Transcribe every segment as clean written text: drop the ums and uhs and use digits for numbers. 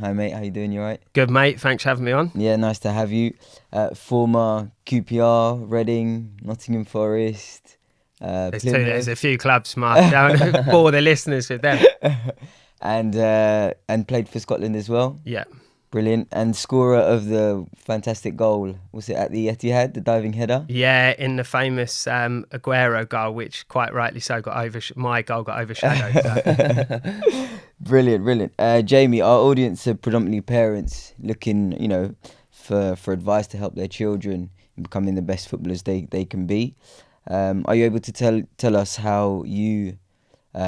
Hi mate, how you doing? You alright? Good mate, thanks for having me on. Yeah, nice to have you. Former QPR, Reading, Nottingham Forest, There's a Plymouth. few clubs, Mark. Don't bore the listeners with them. And played for Scotland as well. Yeah. Brilliant. And scorer of the fantastic goal, was it at the Etihad, the diving header? Yeah, in the famous Aguero goal, which quite rightly so my goal got overshadowed. So. Brilliant. Jamie, our audience are predominantly parents looking, for advice to help their children in becoming the best footballers they can be. Are you able to tell us how you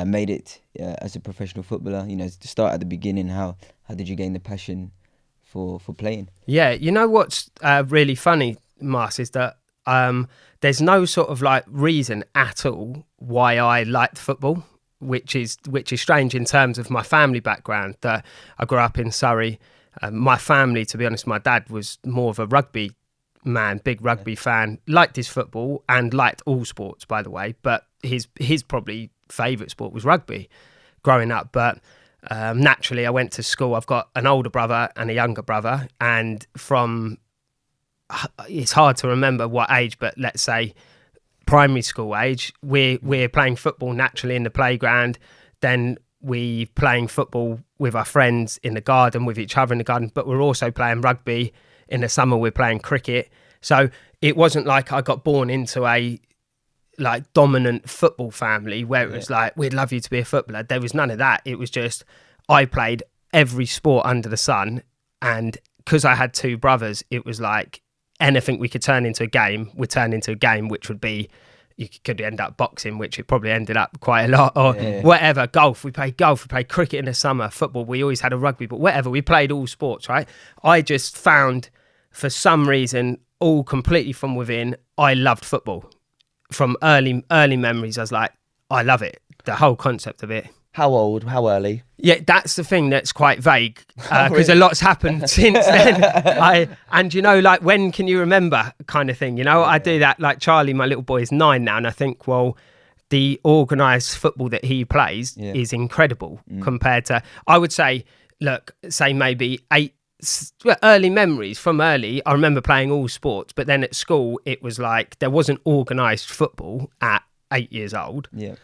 made it as a professional footballer? To start at the beginning, how did you gain the passion for playing? Yeah, you know what's really funny, Mars, is that there's no sort of like reason at all why I liked football, which is strange in terms of my family background. That I grew up in Surrey. My family, to be honest, my dad was more of a rugby man, big rugby fan, liked his football and liked all sports, by the way, but his probably favourite sport was rugby growing up. But naturally I went to school. I've got an older brother and a younger brother, and it's hard to remember what age, but let's say primary school age, we're playing football naturally in the playground. Then we playing football with our friends in the garden, with each other in the garden, but we're also playing rugby. In the summer we're playing cricket. So it wasn't like I got born into a like dominant football family where it was like, we'd love you to be a footballer. There was none of that. It was just, I played every sport under the sun, and because I had two brothers, it was like anything we could turn into a game would turn into a game, which would be, you could end up boxing, which it probably ended up quite a lot, or whatever. Golf, we played cricket in the summer. Football, we always had a rugby, but whatever, we played all sports, right? I just found, for some reason, all completely from within, I loved football. From early memories, I was like, I love it, the whole concept of it. How old? How early? Yeah, that's the thing that's quite vague, because a lot's happened since then. Like, when can you remember kind of thing, I do that. Like Charlie, my little boy, is 9 now, and I think, well, the organised football that he plays is incredible compared to, I would say, maybe 8 early memories from early. I remember playing all sports, but then at school it was like there wasn't organised football at 8 years old. Yeah.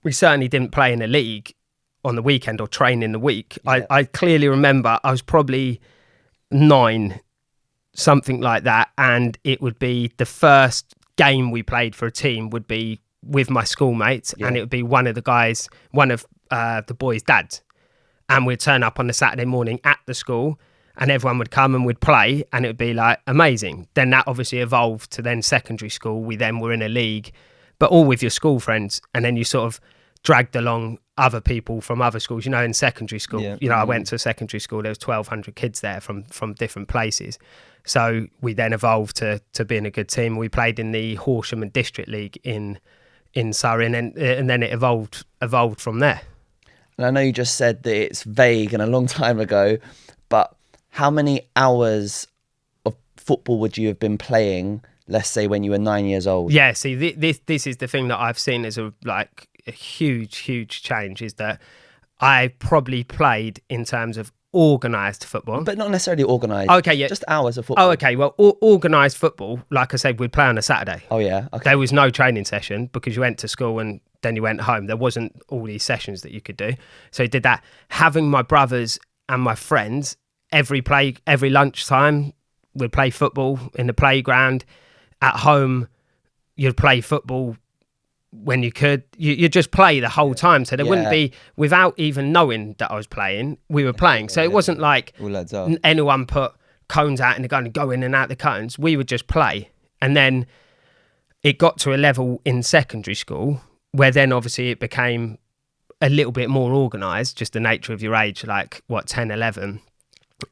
We certainly didn't play in a league on the weekend or train in the week. I clearly remember I was probably 9, something like that, and it would be the first game we played for a team would be with my schoolmates, and it would be one of the boys' dads, and we'd turn up on the Saturday morning at the school, and everyone would come and would play, and it would be like amazing. Then that obviously evolved to then secondary school. We then were in a league, but all with your school friends, and then you sort of dragged along other people from other schools. In secondary school, I went to a secondary school, there was 1,200 kids there from different places. So we then evolved to being a good team. We played in the Horsham and District League in Surrey, and then it evolved from there. And I know you just said that it's vague and a long time ago, but how many hours of football would you have been playing, let's say, when you were 9 years old? Yeah, see, this is the thing that I've seen as a huge change, is that I probably played in terms of organised football. But not necessarily organised. Okay, yeah. Just hours of football. Oh, okay. Well, organised football, like I said, we'd play on a Saturday. Oh, yeah. Okay. There was no training session because you went to school and then you went home. There wasn't all these sessions that you could do. So you did that. Having my brothers and my friends, every lunchtime, we'd play football in the playground. At home, you'd play football when you could. You'd just play the whole time. So there wouldn't be, without even knowing that I was playing, we were playing. So it wasn't like anyone put cones out in the garden and go in and out the cones. We would just play. And then it got to a level in secondary school where then obviously it became a little bit more organised, just the nature of your age, like 10, 11.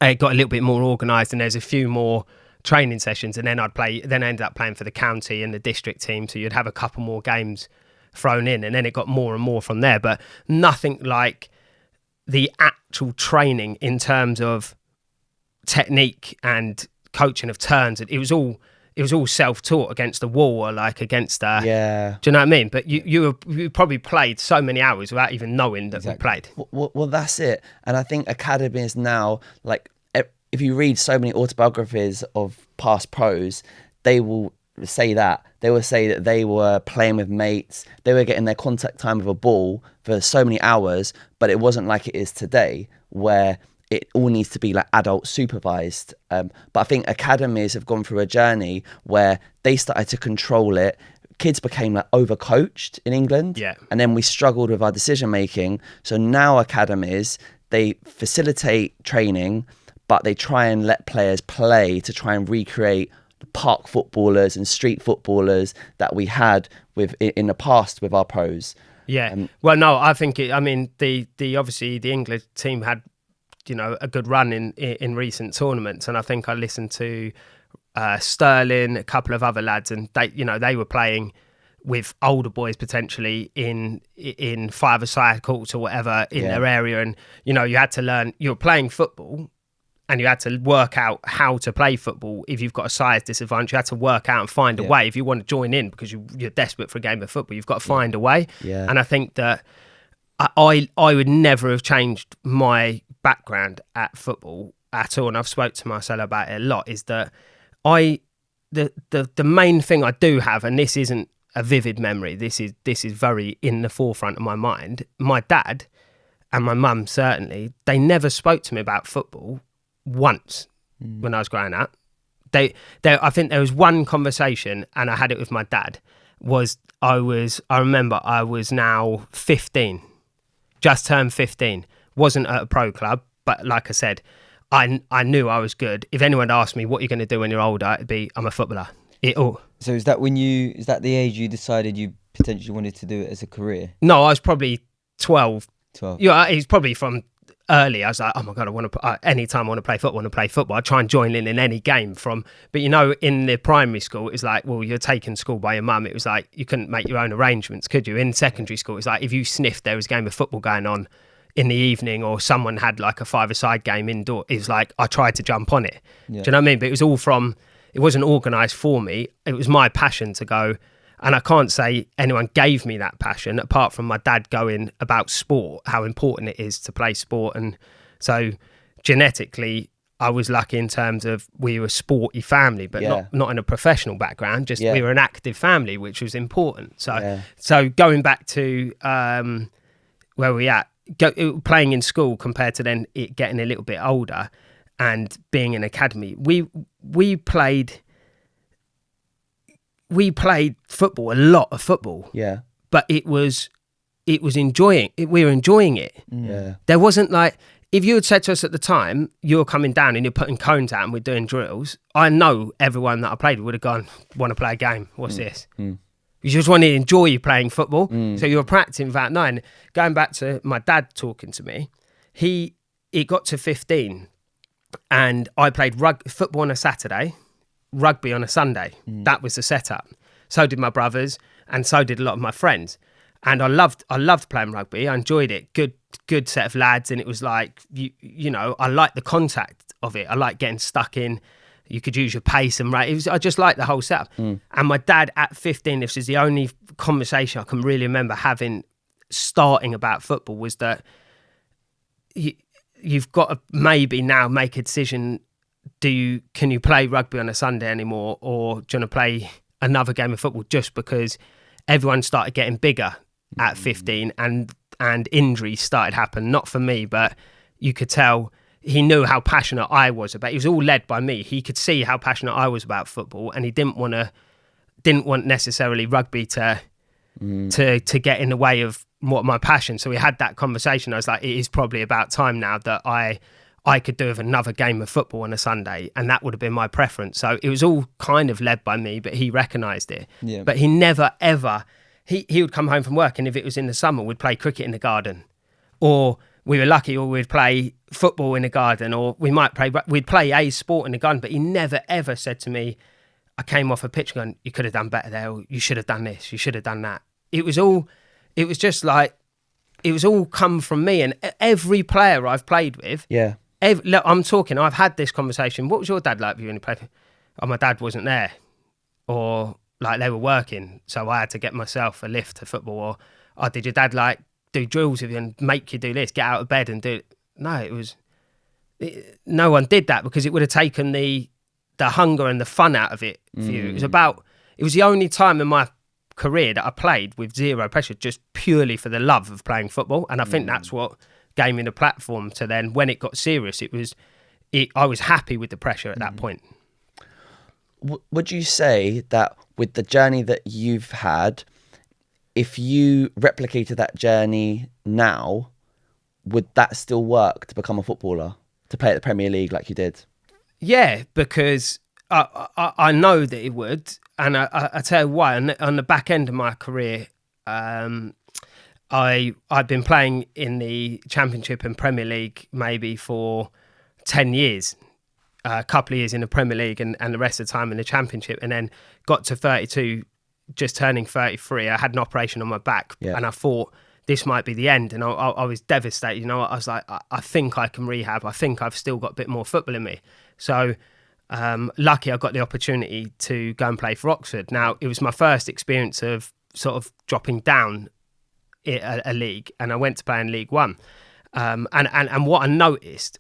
It got a little bit more organised, and there's a few more training sessions, and then I ended up playing for the county and the district team, so you'd have a couple more games thrown in, and then it got more and more from there, but nothing like the actual training in terms of technique and coaching of turns. It was all it was all self-taught against the wall or like against Yeah. do you know what I mean? But you probably played so many hours without even knowing that we played. Well, that's it. And I think academies now, like, if you read so many autobiographies of past pros, they will say that. They will say that they were playing with mates, they were getting their contact time with a ball for so many hours, but it wasn't like it is today, where it all needs to be like adult supervised. But I think academies have gone through a journey where they started to control it. Kids became like overcoached in England. Yeah. And then we struggled with our decision making. So now academies, they facilitate training, but they try and let players play to try and recreate the park footballers and street footballers that we had with in the past with our pros. Yeah. Well, no, I think the obviously the England team had, you know, a good run in recent tournaments, and I think I listened to Sterling, a couple of other lads, and they were playing with older boys potentially in 5-a-side courts or whatever in their area, and you know, you had to learn. You were playing football, and you had to work out how to play football. If you've got a size disadvantage, you had to work out and find a way. If you want to join in because you're desperate for a game of football, you've got to find a way. Yeah. And I think that I would never have changed my background at football at all. And I've spoke to Marcelo about it a lot, is that the main thing I do have, and this isn't a vivid memory, this is very in the forefront of my mind. My dad and my mum, certainly, they never spoke to me about football once when I was growing up. I think there was one conversation, and I had it with my dad, I remember I was now 15, just turned 15, wasn't at a pro club, but like I said, I knew I was good. If anyone asked me what you're going to do when you're older, it'd be, I'm a footballer. So is that the age you decided you potentially wanted to do it as a career? No, I was probably 12. 12. Yeah, it's probably from early. I was like, oh my God, I want to, anytime I want to play football, I try and join in any game but you know, in the primary school, it's like, well, you're taken to school by your mum. It was like, you couldn't make your own arrangements, could you? In secondary school, it's like, if you sniffed there was a game of football going on in the evening, or someone had like a 5-a-side game indoor, it was like, I tried to jump on it. Yeah. Do you know what I mean? But it was all it wasn't organised for me. It was my passion to go. And I can't say anyone gave me that passion apart from my dad going about sport, how important it is to play sport. And so genetically, I was lucky in terms of we were a sporty family, but not in a professional background, just we were an active family, which was important. So going back to where we at, playing in school compared to then it getting a little bit older and being in academy, we played football, a lot of football. Yeah. But it was enjoying it. We were enjoying it. Yeah. There wasn't like, if you had said to us at the time, you're coming down and you're putting cones out and we're doing drills, I know everyone that I played with would have gone, want to play a game. What's this? You just want to enjoy playing football. So you were practicing without knowing. Going back to my dad talking to me, it got to 15 and I played football on a Saturday, rugby on a Sunday. That was the setup. So did my brothers, and so did a lot of my friends. And I loved playing rugby. I enjoyed it. Good set of lads, and it was like you know, I liked the contact of it. I liked getting stuck in. You could use your pace and I just liked the whole setup. And my dad at 15, this is the only conversation I can really remember having starting about football, was that you've got to maybe now make a decision. Can you play rugby on a Sunday anymore, or do you want to play another game of football? Just because everyone started getting bigger at 15 and injuries started happening. Not for me, but you could tell he knew how passionate I was about it. He was all led by me. He could see how passionate I was about football, and he didn't want necessarily rugby to get in the way of what my passion. So we had that conversation. I was like, it is probably about time now that I could do with another game of football on a Sunday, and that would have been my preference. So it was all kind of led by me, but he recognised it. Yeah. But he never ever, he would come home from work, and if it was in the summer, we'd play cricket in the garden, or we were lucky, or we'd play football in the garden, or we'd play a sport in the garden. But he never ever said to me, I came off a pitch going, you could have done better there, or you should have done this, you should have done that. It was all come from me. And every player I've played with, I've had this conversation. What was your dad like when you played? Oh, my dad wasn't there. or like they were working, so I had to get myself a lift to football, or oh, did your dad like do drills with you and make you do this, get out of bed and do it? No, no one did that, because it would have taken the hunger and the fun out of it for you. It was the only time in my career that I played with zero pressure, just purely for the love of playing football. And I think that's what gave me the platform to then, when it got serious, I was happy with the pressure at that point. Would you say that with the journey that you've had, if you replicated that journey now, would that still work to become a footballer, to play at the Premier League like you did? Yeah, because I know that it would, and I tell you why. On the back end of my career, I'd been playing in the Championship and Premier League maybe for 10 years, a couple of years in the Premier League and the rest of the time in the Championship, and then got to 32, just turning 33. I had an operation on my back, and I thought this might be the end, and I was devastated. You know, I was like, I think I can rehab. I think I've still got a bit more football in me. So lucky I got the opportunity to go and play for Oxford. Now, it was my first experience of sort of dropping down a league, and I went to play in League One. And what I noticed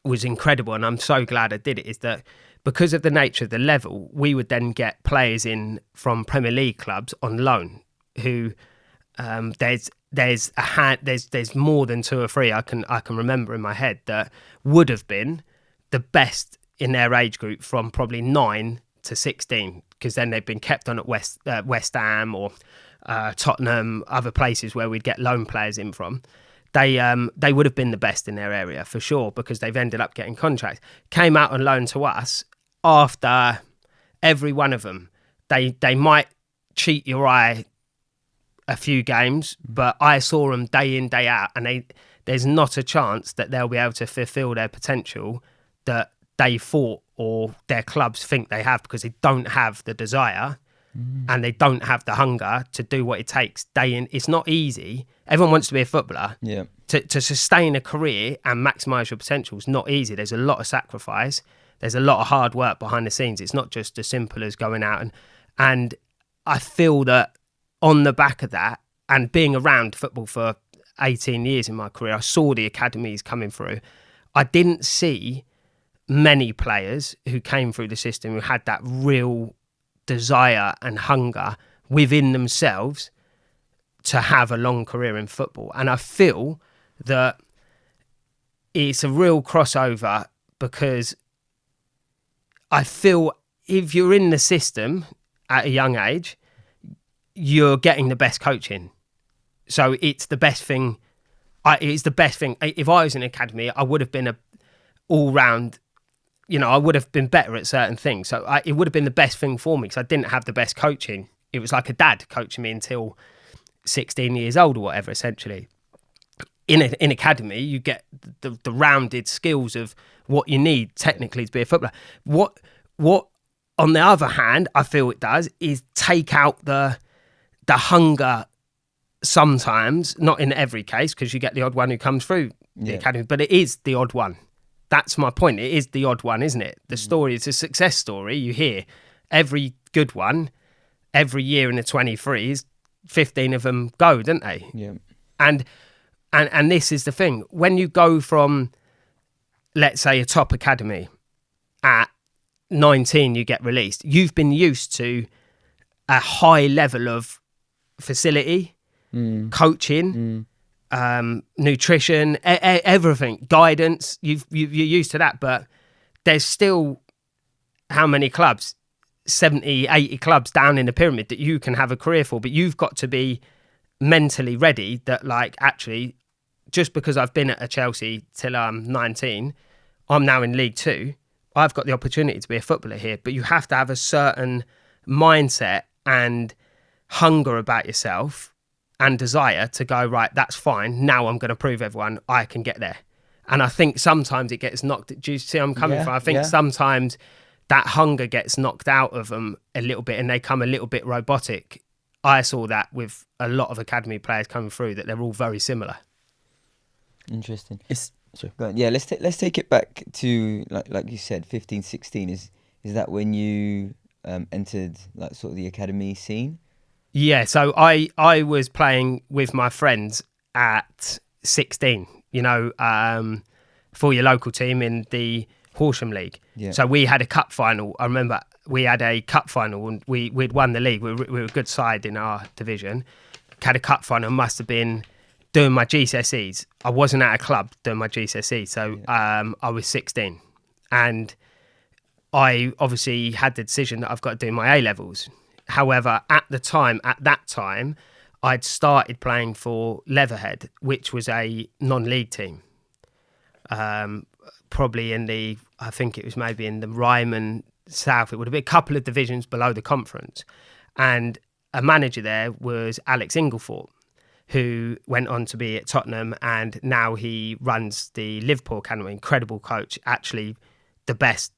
was incredible, and I'm so glad I did it, is that because of the nature of the level, we would then get players in from Premier League clubs on loan who there's more than two or three I can remember in my head that would have been the best in their age group from probably 9 to 16, because then they've been kept on at West Ham or Tottenham, other places where we'd get loan players in from. They would have been the best in their area for sure, because they've ended up getting contracts. Came out on loan to us. After every one of them, they might cheat your eye a few games, but I saw them day in, day out, and there's not a chance that they'll be able to fulfil their potential that they thought or their clubs think they have, because they don't have the desire and they don't have the hunger to do what it takes day in. It's not easy. Everyone wants to be a footballer. Yeah. To sustain a career and maximise your potential is not easy. There's a lot of sacrifice. There's a lot of hard work behind the scenes. It's not just as simple as going out. And I feel that on the back of that, and being around football for 18 years in my career, I saw the academies coming through. I didn't see many players who came through the system who had that real desire and hunger within themselves to have a long career in football. And I feel that it's a real crossover, because I feel if you're in the system at a young age, you're getting the best coaching. So it's the best thing. It's the best thing. If I was in an academy, I would have been a all-round, I would have been better at certain things. So it would have been the best thing for me, because I didn't have the best coaching. It was like a dad coaching me until 16 years old or whatever, essentially. In academy, you get the rounded skills of what you need technically to be a footballer. What on the other hand, I feel it does is take out the hunger sometimes, not in every case, because you get the odd one who comes through the academy, but it is the odd one. That's my point. It is the odd one, isn't it? The story is a success story. You hear every good one, every year in the 23s, 15 of them go, don't they? Yeah. And this is the thing. When you go from, let's say, a top academy at 19, you get released. You've been used to a high level of facility, coaching, nutrition, everything, guidance. You're used to that, but there's still how many clubs? 70, 80 clubs down in the pyramid that you can have a career for, but you've got to be mentally ready that, like, actually, just because I've been at a Chelsea till I'm 19, I'm now in League Two, I've got the opportunity to be a footballer here. But you have to have a certain mindset and hunger about yourself and desire to go, right, that's fine. Now I'm going to prove everyone I can get there. And I think sometimes it gets knocked. Do you see where I'm coming from? I think sometimes that hunger gets knocked out of them a little bit and they come a little bit robotic. I saw that with a lot of academy players coming through, that they're all very similar. Interesting. Yeah, let's take it back to like you said, 15, 16. Is that when you entered like sort of the academy scene? Yeah, so I was playing with my friends at 16, for your local team in the Horsham League. Yeah. So we had a cup final. I remember we had a cup final and we'd won the league. We were a good side in our division. Had a cup final, must have been doing my GCSEs. I wasn't at a club doing my GCSEs, so I was 16. And I obviously had the decision that I've got to do my A-levels. However, at that time, I'd started playing for Leatherhead, which was a non-league team. Probably I think it was maybe in the Ryman South. It would have been a couple of divisions below the conference. And a manager there was Alex Inglethorpe, who went on to be at Tottenham, and now he runs the Liverpool Academy. Incredible coach, actually the best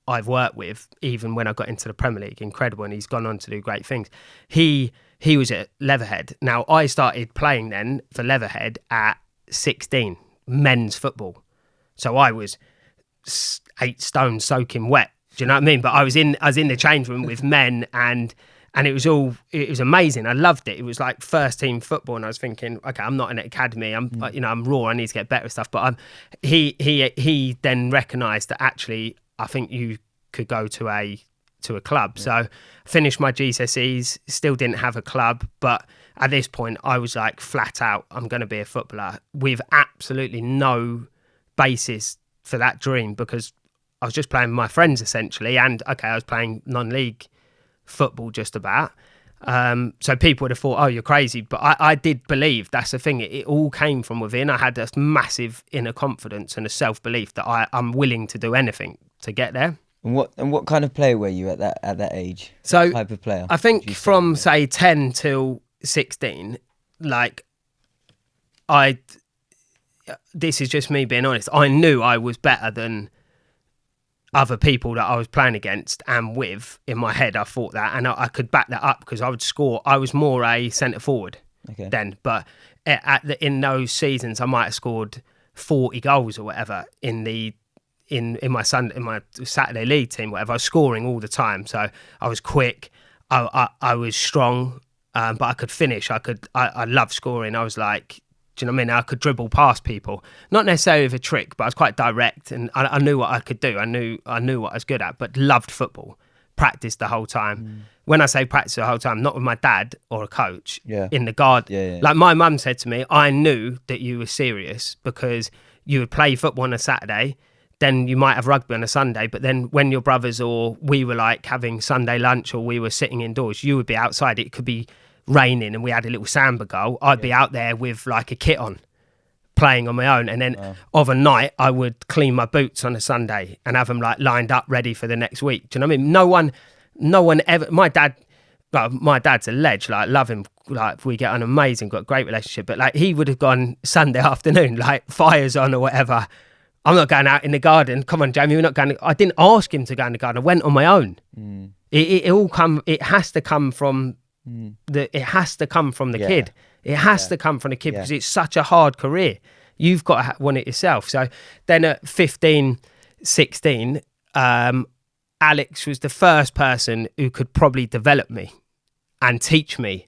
I've worked with, even when I got into the Premier League. Incredible, and he's gone on to do great things. He was at Leatherhead. Now, I started playing then for Leatherhead at 16, men's football. So I was 8 stone soaking wet. Do you know what I mean? But I was in the change room with men, and it was amazing. I loved it. It was like first team football, and I was thinking, okay, I'm not in an academy. I'm raw. I need to get better at stuff. But he then recognised that actually I think you could go to a club. Yeah. So finished my GCSEs, still didn't have a club, but at this point I was like flat out, I'm going to be a footballer, with absolutely no basis for that dream, because I was just playing with my friends essentially, and okay, I was playing non-league football just about. So people would have thought, oh, you're crazy, but I did believe. That's the thing, it all came from within. I had this massive inner confidence and a self-belief that I'm willing to do anything to get there. And what kind of player were you at that age? So what type of player? I think from say 10 till 16, like this is just me being honest, I knew I was better than other people that I was playing against and with. In my head, I thought that, and I could back that up because I would score. I was more a centre forward then, but in those seasons, I might have scored 40 goals or whatever in my Saturday league team. Whatever, I was scoring all the time. So I was quick, I was strong, but I could finish. I loved scoring. I was like, do you know what I mean? I could dribble past people, not necessarily with a trick, but I was quite direct, and I knew what I could do. I knew what I was good at, but loved football. Practiced the whole time. When I say practice the whole time, not with my dad or a coach. In the garden. Yeah. Like my mum said to me, I knew that you were serious because you would play football on a Saturday, then you might have rugby on a Sunday, but then when your brothers or we were like having Sunday lunch or we were sitting indoors, you would be outside. It could be raining and we had a little samba goal. I'd be out there with like a kit on, playing on my own, and then of a night I would clean my boots on a Sunday and have them like lined up ready for the next week. Do you know what I mean? No one ever. My dad's a ledge. Like, love him. Like, we get on amazing, got a great relationship. But like, he would have gone Sunday afternoon, like fires on or whatever. I'm not going out in the garden. Come on, Jamie, we're not going. I didn't ask him to go in the garden. I went on my own. It has to come from the kid. It has to come from the kid because it's such a hard career. You've got to want it yourself. So then at 15, 16, Alex was the first person who could probably develop me and teach me,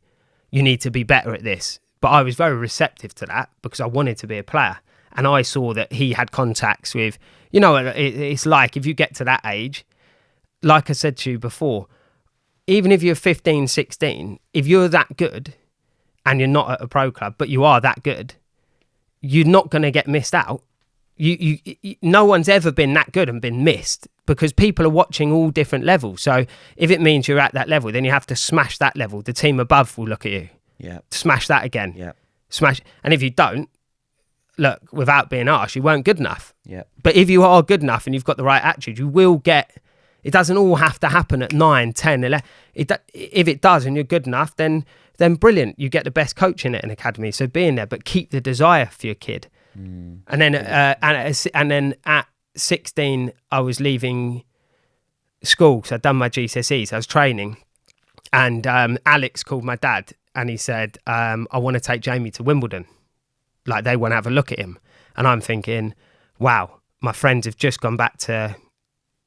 you need to be better at this. But I was very receptive to that because I wanted to be a player. And I saw that he had contacts with, it's like if you get to that age, like I said to you before, even if you're 15, 16, if you're that good and you're not at a pro club, but you are that good, you're not going to get missed out. No one's ever been that good and been missed because people are watching all different levels. So if it means you're at that level, then you have to smash that level. The team above will look at you. Yeah. Smash that again. Yeah. Smash. And if you don't, look, without being harsh, you weren't good enough. Yeah. But if you are good enough and you've got the right attitude, you will get. It doesn't all have to happen at 9, 10, 11. If it does and you're good enough, then brilliant. You get the best coaching at an academy. So be in there, but keep the desire for your kid. And then at 16, I was leaving school. So I'd done my GCSEs. I was training. And Alex called my dad and he said, I want to take Jamie to Wimbledon. Like, they want to have a look at him. And I'm thinking, wow, my friends have just gone back to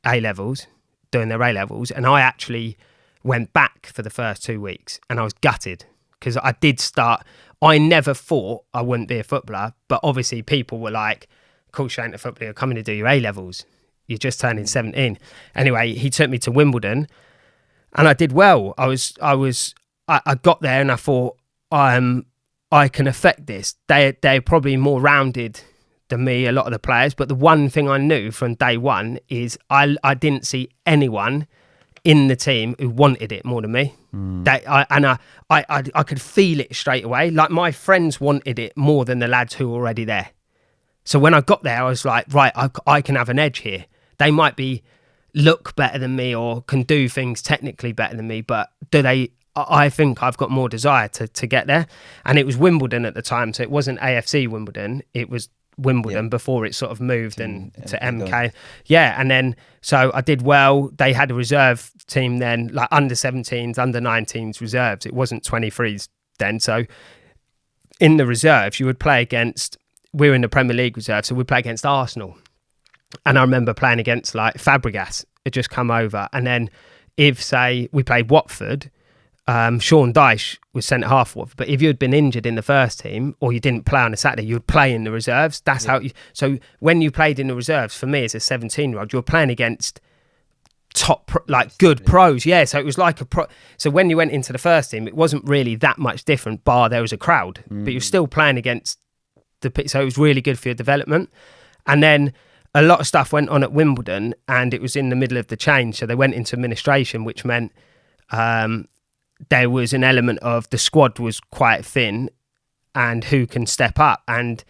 A-levels. doing their A-levels, and I actually went back for the first 2 weeks, and I was gutted because I did start. I never thought I wouldn't be a footballer, but obviously people were like, "Of course you ain't a footballer, you're coming to do your A-levels. You're just turning 17." Anyway, he took me to Wimbledon, and I did well. I got there and I thought, I can affect this. They're probably more rounded than me, a lot of the players. But the one thing I knew from day one is I didn't see anyone in the team who wanted it more than me. I could feel it straight away. Like, my friends wanted it more than the lads who were already there. So when I got there, I was like, right, I can have an edge here. They might look better than me or can do things technically better than me, but I think I've got more desire to get there. And it was Wimbledon at the time, so it wasn't AFC Wimbledon, it was Wimbledon before it sort of moved to MK. Yeah, and then so I did well. They had a reserve team then, like under 17s, under 19s reserves. It wasn't 23s then. So in the reserves, you would play against, we're in the Premier League reserve, so we'd play against Arsenal. And I remember playing against like Fabregas had just come over. And then if, say, we played Watford, Sean Dyche was centre half for Watford, but if you had been injured in the first team or you didn't play on a Saturday, you would play in the reserves. That's how you. So when you played in the reserves, for me as a 17-year-old, you were playing against good pros. Yeah, so it was like a pro. So when you went into the first team, it wasn't really that much different, bar there was a crowd, but you're still playing against so it was really good for your development. And then a lot of stuff went on at Wimbledon, and it was in the middle of the change, so they went into administration, which meant there was an element of the squad was quite thin and who can step up. And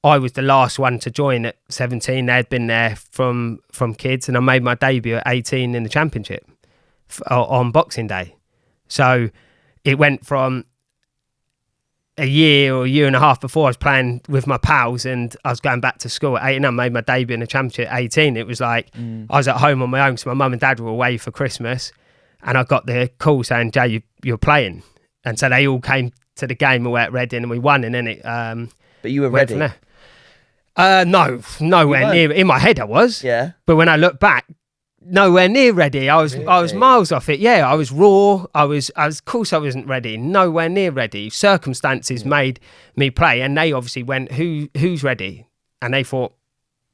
I was the last one to join at 17. They had been there from kids, and I made my debut at 18 in the championship on Boxing Day. So it went from a year or a year and a half before, I was playing with my pals and I was going back to school at 8, and I made my debut in the championship at 18. It was like I was at home on my own, so my mum and dad were away for Christmas, and I got the call saying, "Jay, you're playing." And so they all came to the game away at Reading, and we won. And then it but you were ready? No, nowhere near. In my head I was, yeah, but when I look back, nowhere near ready. I was miles off it. Yeah, I was raw. I was of course I wasn't ready. Nowhere near ready. Circumstances made me play, and they obviously went, who's ready? And they thought,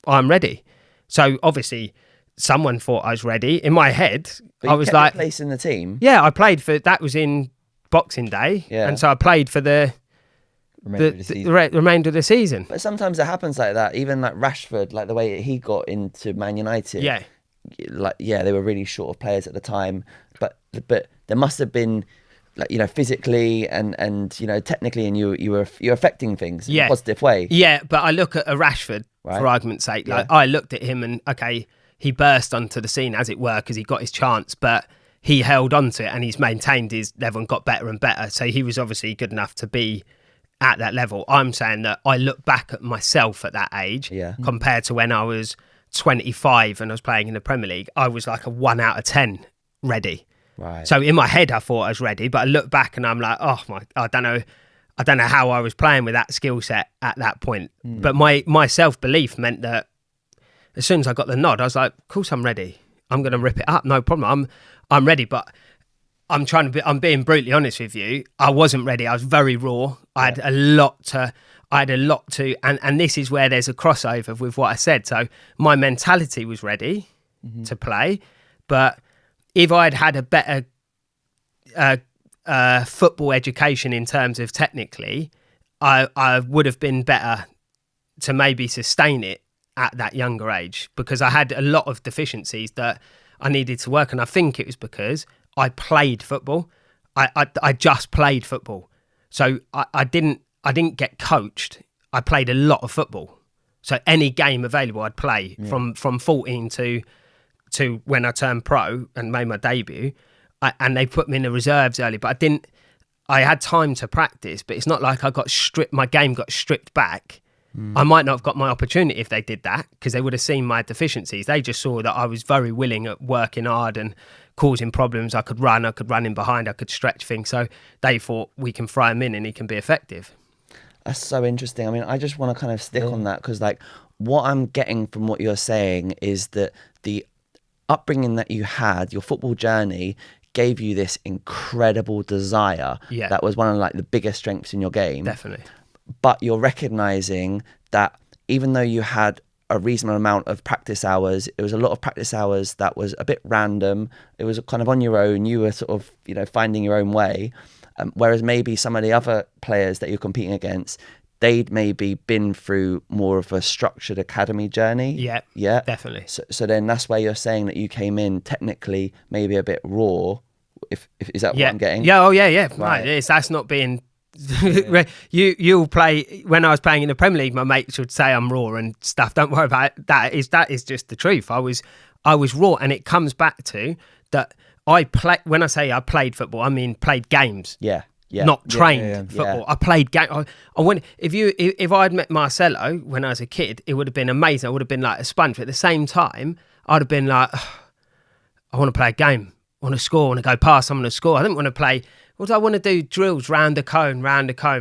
I'm ready. So obviously someone thought I was ready. In my head, but I was like, place in the team. Yeah, I played for, that was in Boxing Day, and so I played for the remainder of the season. But sometimes it happens like that. Even like Rashford, like the way he got into Man United. Yeah. Like, yeah, they were really short of players at the time, but there must have been, like, you know, physically and you know, technically, and you're affecting things in a positive way. Yeah, but I look at a Rashford, for argument's sake. Like, I looked at him and, okay, he burst onto the scene, as it were, because he got his chance, but he held on to it and he's maintained his level and got better and better. So he was obviously good enough to be at that level. I'm saying that I look back at myself at that age compared to when I was 25 and I was playing in the Premier League. I was like a 1 out of 10 ready. Right. So in my head I thought I was ready, but I look back and I'm like, I don't know how I was playing with that skill set at that point. But my self-belief meant that as soon as I got the nod, I was like, of course I'm ready. I'm going to rip it up, no problem. I'm ready, but I'm being brutally honest with you. I wasn't ready. I was very raw. I had a lot to, and this is where there's a crossover with what I said. So my mentality was ready to play, but if I'd had a better football education in terms of technically, I would have been better to maybe sustain it at that younger age, because I had a lot of deficiencies that I needed to work. And I think it was because I played football. I just played football. So I didn't get coached. I played a lot of football. So any game available, I'd play from 14 to when I turned pro and made my debut. And they put me in the reserves early, but I had time to practice, but it's not like my game got stripped back. I might not have got my opportunity if they did that, because they would have seen my deficiencies. They just saw that I was very willing at working hard and causing problems. I could run in behind, I could stretch things. So they thought, we can throw him in and he can be effective. That's so interesting. I mean, I just want to kind of stick on that, because like what I'm getting from what you're saying is that the upbringing that you had, your football journey gave you this incredible desire. Yeah. That was one of like the biggest strengths in your game. Definitely. But you're recognizing that even though you had a reasonable amount of practice hours, it was a lot of practice hours that was a bit random. It was kind of on your own. You were sort of, finding your own way. Whereas maybe some of the other players that you're competing against, they'd maybe been through more of a structured academy journey. Yeah, definitely. So then that's where you're saying that you came in technically maybe a bit raw. If is that what I'm getting? Yeah. Oh, yeah. Right. That's not being. You'll play. When I was playing in the Premier League, my mates would say I'm raw and stuff. Don't worry about it. That is just the truth. I was raw, and it comes back to that. When I say I played football, I mean played games. Yeah. Not trained football. Yeah. I played game. I went. If I'd met Marcelo when I was a kid, it would have been amazing. I would have been like a sponge. But at the same time, I'd have been like, I want to play a game. I want to score. I want to go past someone to score. I didn't want to play. What do I want to do? Drills round the cone,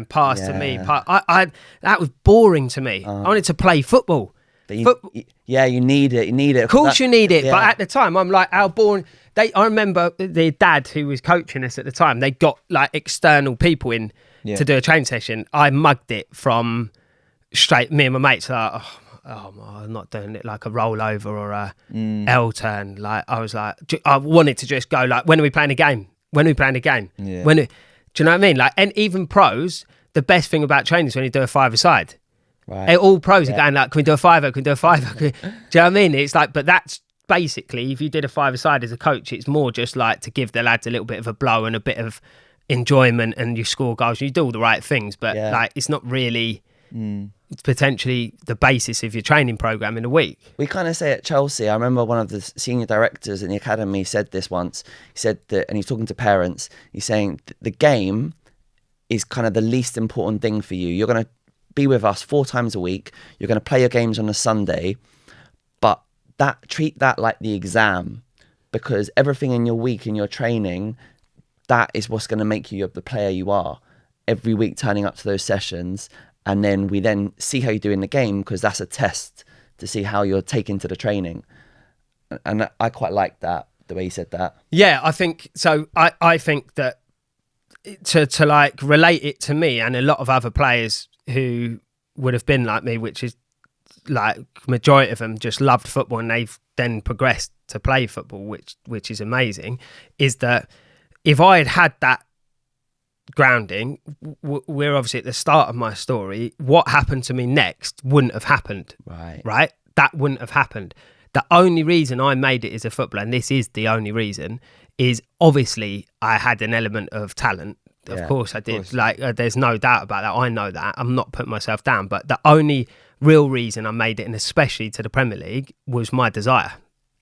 pass to me. That was boring to me. I wanted to play football. But you need it. Of course you need it. Yeah. But at the time, I'm like, how boring. I remember the dad who was coaching us at the time, they got like external people in to do a training session. I mugged it from straight, me and my mates, like, I'm not doing it like a rollover or a L turn. Like, I was like, I wanted to just go like, when are we playing a game? Yeah. Do you know what I mean? Like, and even pros, the best thing about training is when you do a five-a-side. Right. All pros are going like, can we do a fiver? Do you know what I mean? It's like, but that's basically, if you did a five-a-side as a coach, it's more just like to give the lads a little bit of a blow and a bit of enjoyment, and you score goals, you do all the right things, but like, it's not really potentially the basis of your training program in a week. We kind of say at Chelsea, I remember one of the senior directors in the academy said this once. He said that, and he's talking to parents, he's saying the game is kind of the least important thing for you. You're going to be with us 4 times a week. You're going to play your games on a Sunday, but treat that like the exam, because everything in your week, in your training, that is what's going to make you the player you are. Every week turning up to those sessions, and then we then see how you do in the game, because that's a test to see how you're taken to the training. And I quite like that, the way he said that. Yeah, I think so. I think that to like relate it to me and a lot of other players who would have been like me, which is like majority of them just loved football and they've then progressed to play football, which is amazing, is that if I had that grounding, we're obviously at the start of my story, what happened to me next wouldn't have happened. Right? That wouldn't have happened. The only reason I made it as a footballer, and this is the only reason, is obviously I had an element of talent. Of course I did. Like, there's no doubt about that. I know that. I'm not putting myself down. But the only real reason I made it, and especially to the Premier League, was my desire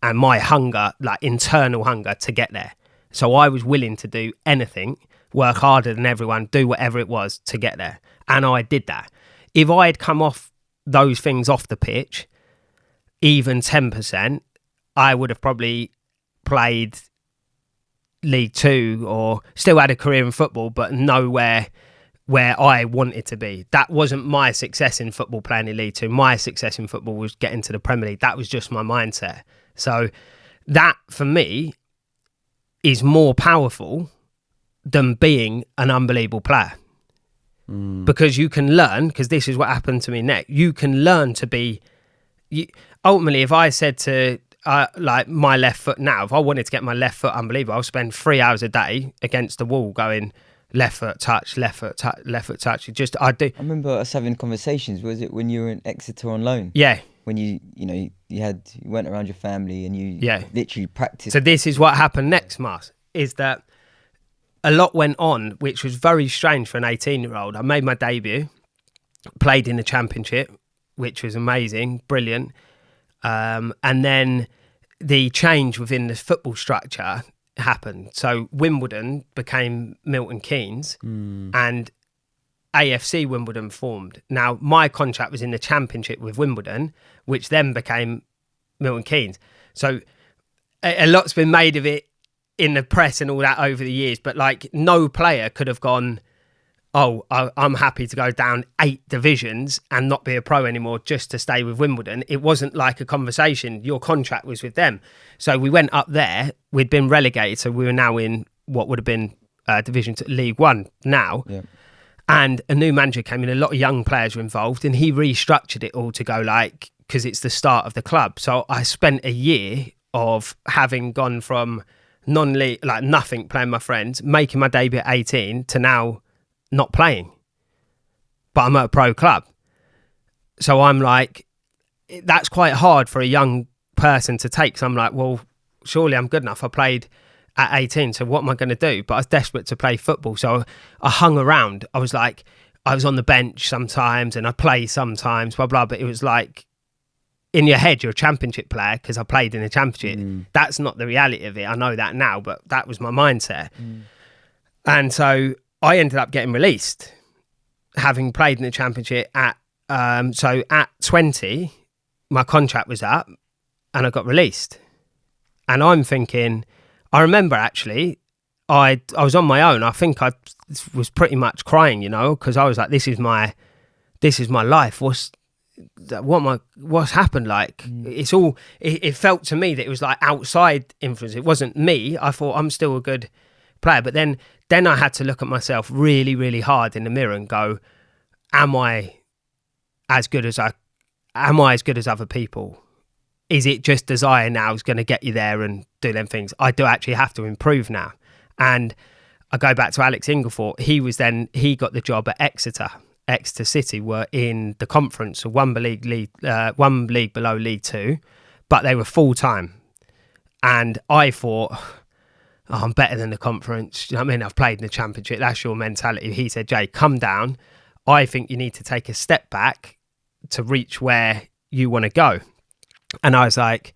and my hunger, like internal hunger to get there. So I was willing to do anything, work harder than everyone, do whatever it was to get there. And I did that. If I had come off those things off the pitch, even 10%, I would have probably played League Two or still had a career in football, but nowhere where I wanted to be. That wasn't my success in football, playing in League Two. My success in football was getting to the Premier League. That was just my mindset. So that, for me, is more powerful than being an unbelievable player. Because you can learn, because this is what happened to me next, you can learn to be... ultimately, if I said to... like my left foot now, if I wanted to get my left foot unbelievable, I'll spend 3 hours a day against the wall going left foot touch, left foot touch, left foot touch. I do. I remember us having conversations. Was it when you were in Exeter on loan? Yeah. When you went around your family and you literally practiced. So this is what happened next, Mars, is that a lot went on, which was very strange for an 18-year-old. I made my debut, played in the Championship, which was amazing, brilliant. And then the change within the football structure happened. So Wimbledon became Milton Keynes and AFC Wimbledon formed. Now, my contract was in the Championship with Wimbledon, which then became Milton Keynes. So a lot's been made of it in the press and all that over the years, but like no player could have gone, I'm happy to go down 8 divisions and not be a pro anymore just to stay with Wimbledon. It wasn't like a conversation. Your contract was with them. So we went up there. We'd been relegated. So we were now in what would have been Division 2, League One now. Yeah. And a new manager came in. A lot of young players were involved. And he restructured it all to go like, because it's the start of the club. So I spent a year of having gone from non-league, like nothing, playing my friends, making my debut at 18 to now not playing, but I'm at a pro club. So I'm like, that's quite hard for a young person to take. So I'm like, well, surely I'm good enough. I played at 18, so what am I going to do? But I was desperate to play football. So I hung around. I was like, I was on the bench sometimes and I play sometimes, blah, blah. But it was like, in your head, you're a championship player because I played in the championship. That's not the reality of it. I know that now, but that was my mindset. And so I ended up getting released, having played in the championship so at 20, my contract was up and I got released. And I'm thinking, I remember actually, I was on my own. I think I was pretty much crying, because I was like, this is my life. What's happened? Like it's all, it felt to me that it was like outside influence. It wasn't me. I thought I'm still a good player, but then I had to look at myself really, really hard in the mirror and go, am I as good as other people? Is it just desire now is going to get you there and do them things? I do actually have to improve now. And I go back to Alex Inglethorpe. He got the job at Exeter City, were in the conference, so one league below League Two, but they were full time. And I thought, I'm better than the conference. You know what I mean? I've played in the championship. That's your mentality. He said, Jay, come down. I think you need to take a step back to reach where you want to go. And I was like,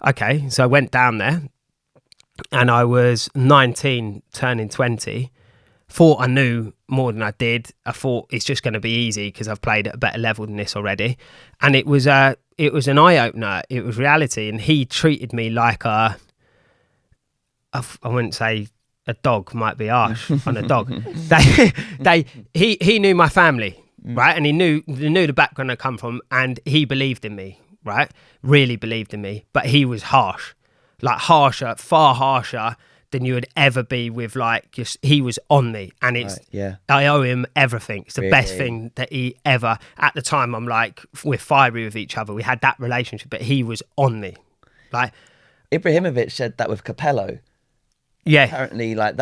okay. So I went down there and I was 19, turning 20. Thought I knew more than I did. I thought it's just going to be easy because I've played at a better level than this already. And it was an eye-opener. It was reality. And he treated me like I wouldn't say a dog, might be harsh on a dog. He knew my family, right? And he knew the background I come from, and he believed in me, right? Really believed in me. But he was harsh, like harsher, far harsher than you would ever be with, like, he was on me, and it's, I owe him everything. It's the best thing that he ever, at the time, I'm like, we're fiery with each other. We had that relationship, but he was on me. Like, Ibrahimovic said that with Capello. Yeah. Apparently, like,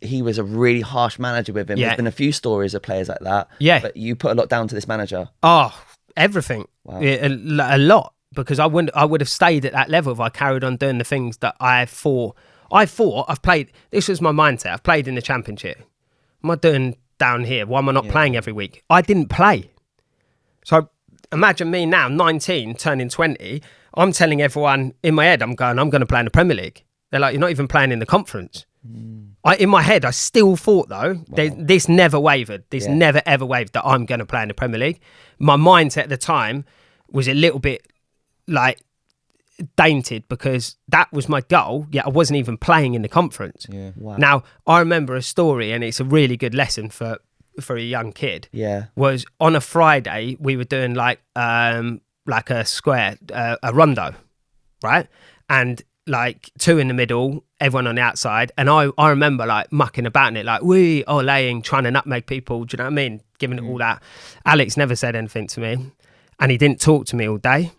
he was a really harsh manager with him. Yeah. There's been a few stories of players like that. Yeah. But you put a lot down to this manager. Oh, everything. Wow. Yeah, a lot, because I would have stayed at that level if I carried on doing the things that I thought I've played. This was my mindset. I've played in the championship. What am I doing down here? Why am I not playing every week? I didn't play. So imagine me now, 19, turning 20. I'm telling everyone in my head, I'm going to play in the Premier League. They're like, you're not even playing in the conference. In my head, I still thought, though, this never wavered. This never, ever wavered that I'm going to play in the Premier League. My mindset at the time was a little bit like dainted, because that was my goal, yet I wasn't even playing in the conference. Yeah. Wow. Now, I remember a story, and it's a really good lesson for a young kid. Yeah. Was on a Friday, we were doing like a square, a rondo, right? And like 2 in the middle, everyone on the outside. And I remember like mucking about in it, like laying, trying to nutmeg people. Do you know what I mean? Giving it all that. Alex never said anything to me, and he didn't talk to me all day.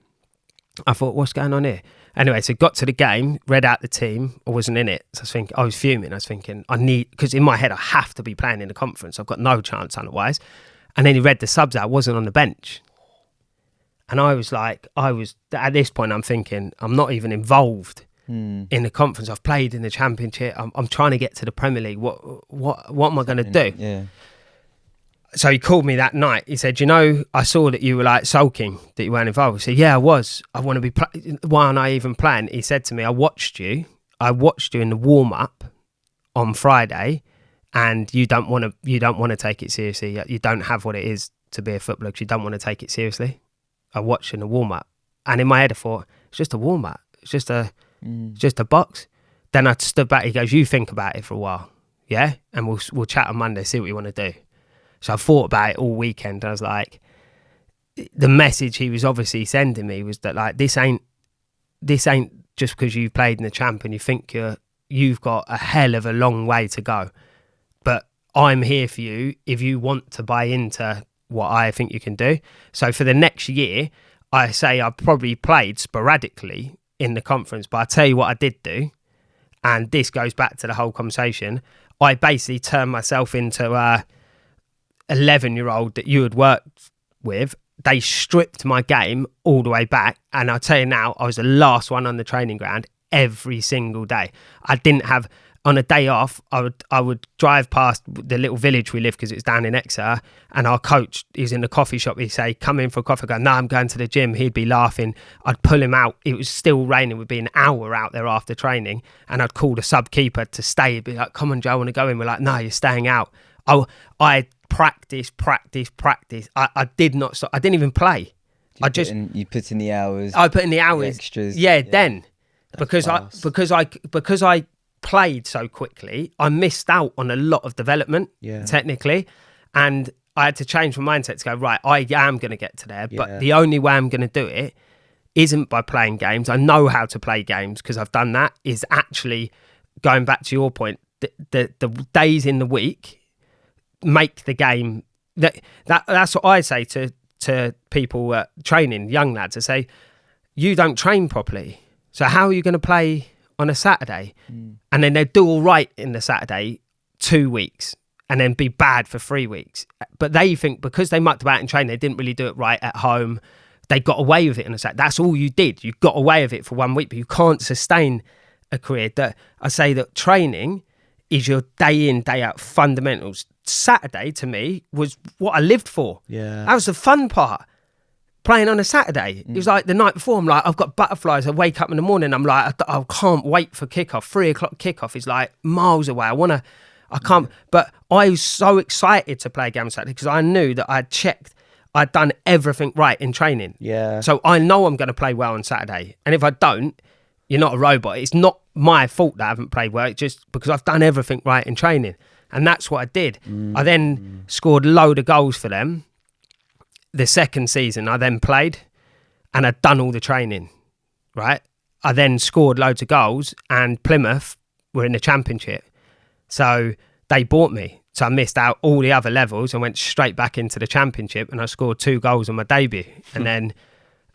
I thought, what's going on here? Anyway, so got to the game, read out the team. I wasn't in it. So I was fuming. I was thinking, because in my head, I have to be playing in the conference. I've got no chance otherwise. And then he read the subs out. I wasn't on the bench. And I was at this point, I'm thinking, I'm not even involved in the conference. I've played in the championship. I'm trying to get to the Premier League. What am I going to do? Yeah. So he called me that night. He said, I saw that you were like sulking, that you weren't involved. I said, yeah, I was. I want to be why aren't I even playing? He said to me, I watched you in the warm-up on Friday, and you don't want to take it seriously. You don't have what it is to be a footballer, because you don't want to take it seriously. I watched you in the warm-up. And in my head I thought, it's just a warm-up. It's just a box. Then I stood back. He goes, you think about it for a while. Yeah? And we'll chat on Monday, see what you want to do. So I thought about it all weekend. I was like, the message he was obviously sending me was that like this ain't just because you've played in the champ and you think you've got a hell of a long way to go, but I'm here for you if you want to buy into what I think you can do. So for the next year, I say I probably played sporadically in the conference, but I tell you what I did do, and this goes back to the whole conversation. I basically turned myself into a 11-year-old that you had worked with. They stripped my game all the way back, and I'll tell you now, I was the last one on the training ground every single day. I didn't have, on a day off, I would drive past the little village we live because it was down in Exeter, and our coach, he's in the coffee shop, he'd say, come in for a coffee. I go, no, I'm going to the gym. He'd be laughing. I'd pull him out. It was still raining. We'd be an hour out there after training, and I'd call the sub keeper to stay. He'd be like, come on, Joe, I want to go in. We're like, no, you're staying out. I practice. I did not stop. I didn't even play. You put in the hours. I put in the hours. The extras. Yeah, then. That's Because I played so quickly, I missed out on a lot of development, technically, and I had to change my mindset to go, right, I am going to get to there, but the only way I'm going to do it isn't by playing games. I know how to play games because I've done that, is actually, going back to your point, the days in the week make the game. That's what I say to people training, young lads. I say, you don't train properly, so how are you going to play on a Saturday? And then they'd do all right in the Saturday 2 weeks and then be bad for 3 weeks. But they think because they mucked about in training, they didn't really do it right at home, they got away with it on a Saturday. That's all you did. You got away with it for 1 week, but you can't sustain a career. That I say that training is your day in, day out fundamentals. Saturday to me was what I lived for. Yeah. That was the fun part. Playing on a Saturday. It was like the night before, I'm like, I've got butterflies. I wake up in the morning, I'm like, I can't wait for kickoff. 3 o'clock kickoff is like miles away. I can't, but I was so excited to play a game on Saturday because I knew that I'd done everything right in training. Yeah. So I know I'm going to play well on Saturday. And if I don't, you're not a robot. It's not my fault that I haven't played well. It's just because I've done everything right in training. And that's what I did. I then scored a load of goals for them. The second season, I then played and I'd done all the training, right? I then scored loads of goals and Plymouth were in the championship. So they bought me. So I missed out all the other levels and went straight back into the championship, and I scored 2 goals on my debut. And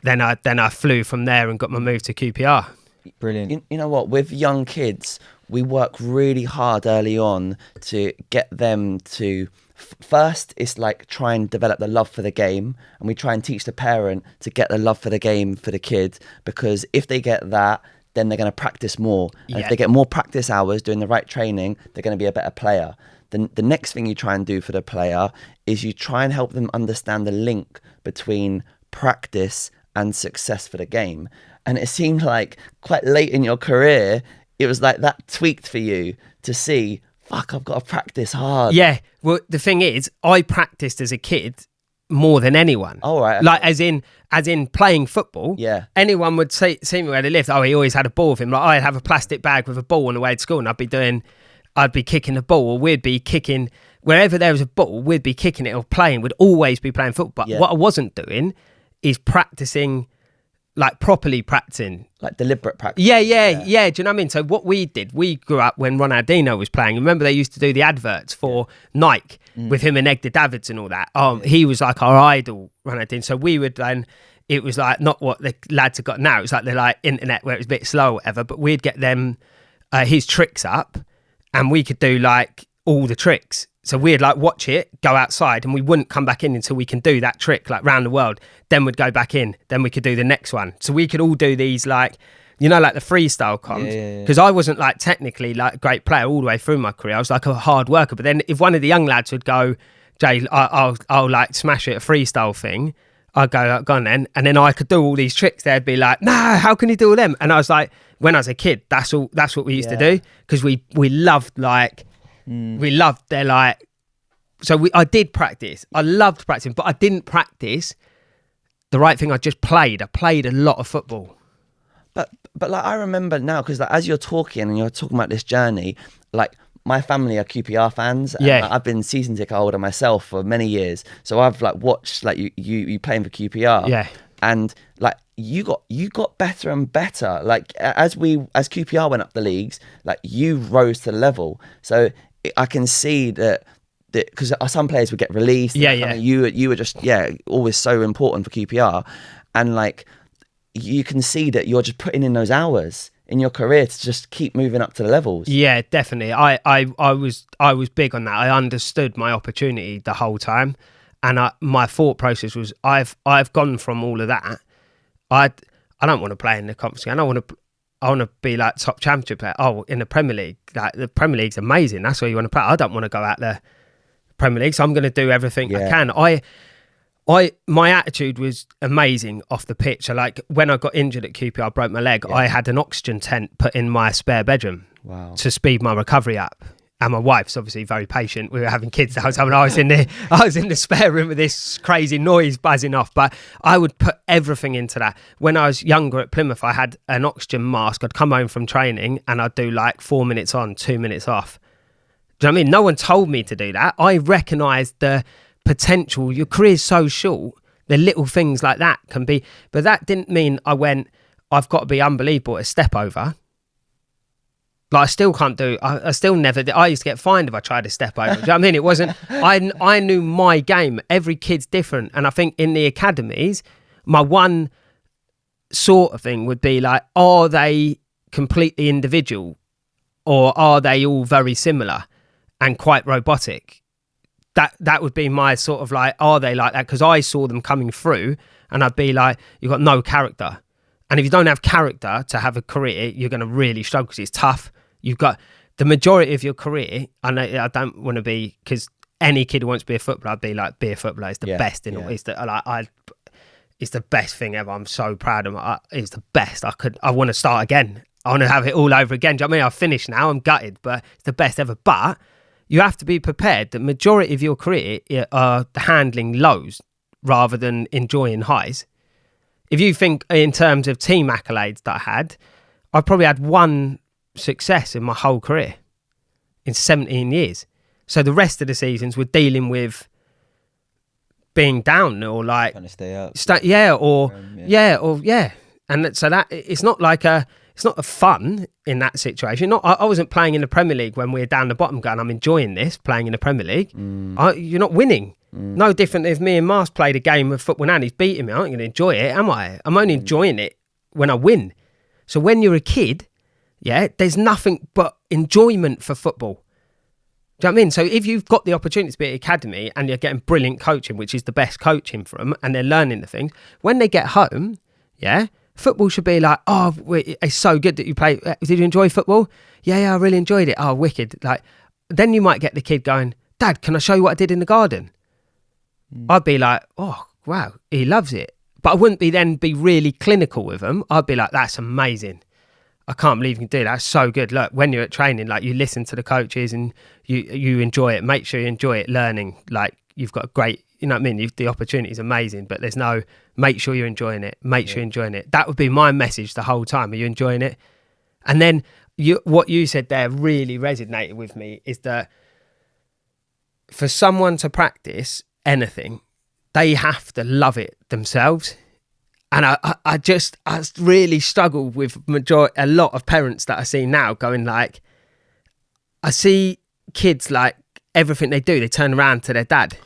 then I flew from there and got my move to QPR. Brilliant. You know what? With young kids, we work really hard early on to get them to... First, it's like try and develop the love for the game, and we try and teach the parent to get the love for the game for the kid, because if they get that, then they're going to practice more. And if they get more practice hours doing the right training, they're going to be a better player. Then the next thing you try and do for the player is you try and help them understand the link between practice and success for the game. And it seemed like quite late in your career, it was like that tweaked for you to see, fuck, I've got to practice hard. Yeah. Well, the thing is, I practiced as a kid more than anyone. Oh, right. Like, as in playing football. Yeah. Anyone would see me where they lived. Oh, he always had a ball with him. Like, I'd have a plastic bag with a ball on the way to school, and I'd be kicking the ball, or we'd be kicking, wherever there was a ball, we'd be kicking it or playing. We'd always be playing football. But what I wasn't doing is practicing, like properly practicing. Like deliberate practice. Yeah. Do you know what I mean? So what we did, we grew up when Ronaldinho was playing. Remember they used to do the adverts for Nike with him and Edgar Davids and all that. He was like our idol, Ronaldinho. So we would then, it was like not what the lads have got now. It was like the like internet where it was a bit slow or whatever, but we'd get them, his tricks up, and we could do like all the tricks. So we'd like watch it, go outside, and we wouldn't come back in until we can do that trick like round the world. Then we'd go back in. Then we could do the next one. So we could all do these like, you know, like the freestyle comps. Because I wasn't like technically like a great player all the way through my career. I was like a hard worker. But then if one of the young lads would go, Jay, I'll like smash it, a freestyle thing, I'd go on then. And then I could do all these tricks. They'd be like, nah, how can you do all them? And I was like, when I was a kid, that's what we used to do. Because we loved like, we loved their like, so I did practice. I loved practicing, but I didn't practice the right thing. I just played. I played a lot of football. But like I remember now, because like, as you're talking and you're talking about this journey, like my family are QPR fans. And Yeah. I've been season ticket holder myself for many years, so I've like watched like you playing for QPR. Yeah. And like you got better and better. Like as QPR went up the leagues, like you rose to the level. So I can see that because some players would get released. Yeah, and yeah. You were just always so important for QPR, and like you can see that you're just putting in those hours in your career to just keep moving up to the levels. Yeah, definitely. I was big on that. I understood my opportunity the whole time, and my thought process was I've gone from all of that. I don't want to play in the conference. I want to be like top championship player. Oh, in the Premier League, like the Premier League's amazing. That's where you want to play. I don't want to go out the Premier League, so I'm going to do everything I can. My attitude was amazing off the pitch. So like when I got injured at QPR, I broke my leg. I had an oxygen tent put in my spare bedroom to speed my recovery up. And my wife's obviously very patient. We were having kids the whole time, and I was in the spare room with this crazy noise buzzing off. But I would put everything into that. When I was younger at Plymouth, I had an oxygen mask. I'd come home from training and I'd do like 4 minutes on, 2 minutes off. Do you know what I mean? No one told me to do that. I recognised the potential. Your career's so short. The little things like that can be. But that didn't mean I went, I've got to be unbelievable at a step over. Like I still can't do. I still never. I used to get fined if I tried to step over. Do you know what I mean? It wasn't. I knew my game. Every kid's different, and I think in the academies, my one sort of thing would be like, are they completely individual, or are they all very similar and quite robotic? That would be my sort of like, are they like that? Because I saw them coming through, and I'd be like, you've got no character. And if you don't have character to have a career, you're going to really struggle because it's tough. You've got the majority of your career. I know I don't want to be, because any kid who wants to be a footballer, I'd be like, be a footballer. It's the best in all. It's the best thing ever. I'm so proud of it. It's the best. I want to start again. I want to have it all over again. Do you know what I mean? I've finished now. I'm gutted, but it's the best ever. But you have to be prepared. The majority of your career are handling lows rather than enjoying highs. If you think in terms of team accolades that I had, I probably had one success in my whole career in 17 years. So the rest of the seasons were dealing with being down or like trying to stay up. And so that it's not like it's not a fun in that situation. I wasn't playing in the Premier League when we were down the bottom going, I'm enjoying this playing in the Premier League. You're not winning. No different if me and Mars played a game of football and he's beating me. I ain't going to enjoy it, am I? I'm only enjoying it when I win. So when you're a kid, there's nothing but enjoyment for football. Do you know what I mean? So if you've got the opportunity to be at the academy and you're getting brilliant coaching, which is the best coaching from, and they're learning the things, when they get home, football should be like, oh, it's so good that you play. Did you enjoy football? Yeah, I really enjoyed it. Oh, wicked. Like, then you might get the kid going, Dad, can I show you what I did in the garden? I'd be like, oh, wow, he loves it. But I wouldn't be really clinical with them. I'd be like, that's amazing. I can't believe you can do that. That's so good. Look, when you're at training, like you listen to the coaches and you enjoy it. Make sure you enjoy it learning. Like you've got a great, you know what I mean? The opportunity is amazing, but make sure you're enjoying it. Make sure you're enjoying it. That would be my message the whole time. Are you enjoying it? And then what you said there really resonated with me is that for someone to practice anything, they have to love it themselves. And I really struggle with a lot of parents that I see now going like, I see kids like everything they do, they turn around to their dad.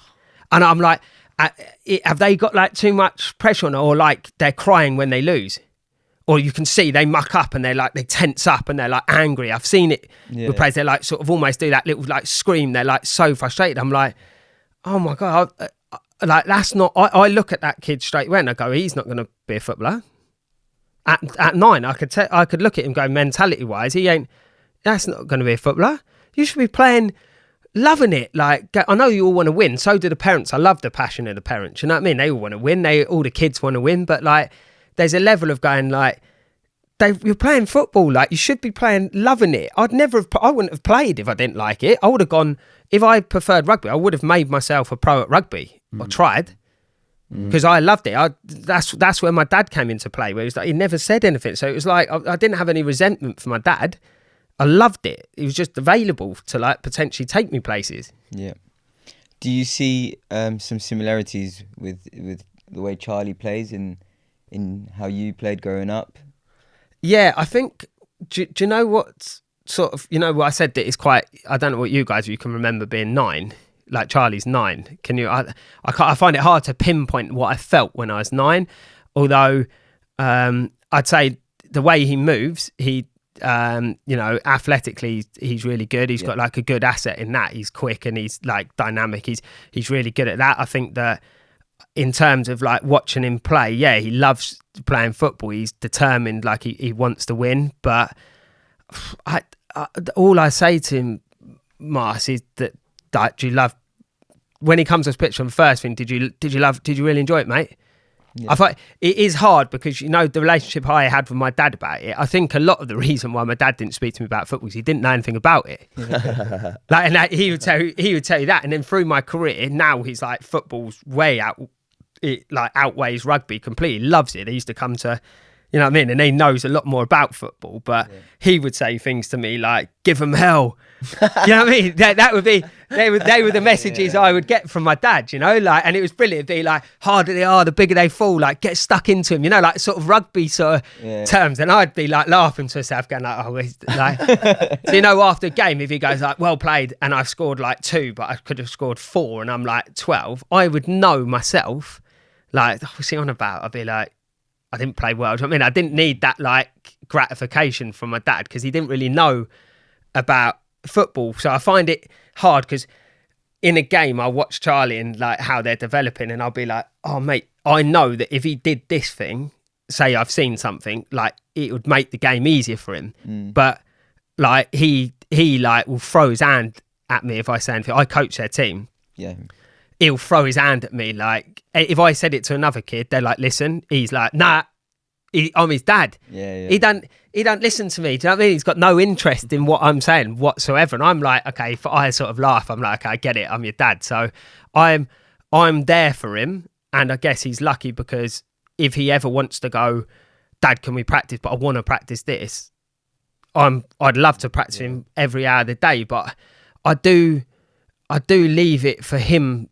And I'm like, have they got like too much pressure on it, or like they're crying when they lose? Or you can see they muck up and they tense up and they're like angry. I've seen it with players, they're like sort of almost do that little like scream. They're like so frustrated. I'm like, oh my God. Like that's not, I look at that kid straight away and I go, he's not going to be a footballer. At 9, I could look at him going, mentality wise, that's not going to be a footballer. You should be playing, loving it. Like, I know you all want to win. So do the parents. I love the passion of the parents. You know what I mean? They all want to win. All the kids want to win. But like, there's a level of going like, you're playing football. Like you should be playing, loving it. I wouldn't have played if I didn't like it. I would have gone, if I preferred rugby, I would have made myself a pro at rugby. I tried because I loved it. That's where my dad came into play, where he never said anything. So it was like I didn't have any resentment for my dad. I loved it. It was just available to like potentially take me places. Yeah. Do you see some similarities with the way Charlie plays in how you played growing up? Yeah, I think. Do you know what sort of? You know what I said that it's quite. I don't know what you guys. You can remember being 9. Like Charlie's 9. Can you? I find it hard to pinpoint what I felt when I was 9. Although I'd say the way he moves, he athletically he's really good. He's got like a good asset in that. He's quick and he's like dynamic. He's really good at that. I think that in terms of like watching him play, yeah, he loves playing football. He's determined, like he wants to win. But all I say to him, Mars, is that do you love when he comes off pitch on the first thing? Did you really enjoy it, mate? Yeah. I thought it is hard because, the relationship I had with my dad about it. I think a lot of the reason why my dad didn't speak to me about football is he didn't know anything about it. He would tell you that. And then through my career, now he's like, football's way out. It like outweighs rugby completely. Loves it. He used to come to, you know what I mean? And he knows a lot more about football, but he would say things to me like, give them hell. You know what I mean? That would be, they were the messages I would get from my dad, like, and it was brilliant. It'd be like, harder they are, the bigger they fall, like get stuck into him, like sort of rugby sort of terms. And I'd be like laughing to myself going like, oh, like, so, after a game, if he goes like, well played, and I've scored like 2, but I could have scored 4 and I'm like 12, I would know myself, like, what's he on about? I'd be like, I didn't play well. I mean, I didn't need that like gratification from my dad because he didn't really know about football. So I find it hard because in a game, I'll watch Charlie and like how they're developing, and I'll be like, oh mate, I know that if he did this thing, say I've seen something, like it would make the game easier for him. But like he like will throw his hand at me if I say anything. I coach their team. Yeah. He'll throw his hand at me. Like if I said it to another kid, they're like, listen. He's like, nah, I'm his dad. Yeah. He don't listen to me. Do you know what I mean? He's got no interest in what I'm saying whatsoever. And I'm like, okay, I sort of laugh. I'm like, okay, I get it. I'm your dad. So I'm there for him. And I guess he's lucky because if he ever wants to go, Dad, can we practice? But I want to practice this. I'd love to practice him every hour of the day. But I do leave it for him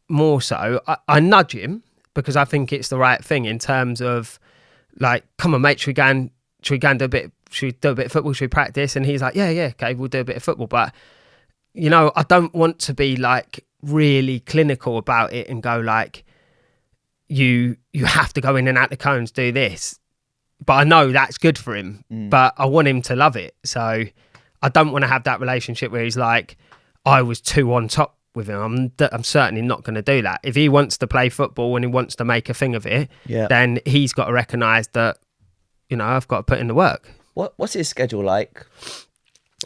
more so. I nudge him because I think it's the right thing in terms of like, come on mate, should we go and do a bit of football, should we practice? And he's like, yeah, okay, we'll do a bit of football. But I don't want to be like really clinical about it and go like, you have to go in and out the cones, do this. But I know that's good for him, but I want him to love it. So I don't want to have that relationship where he's like, I was too on top with him. I'm certainly not going to do that. If he wants to play football and he wants to make a thing of it, then he's got to recognise that, I've got to put in the work. What's his schedule like?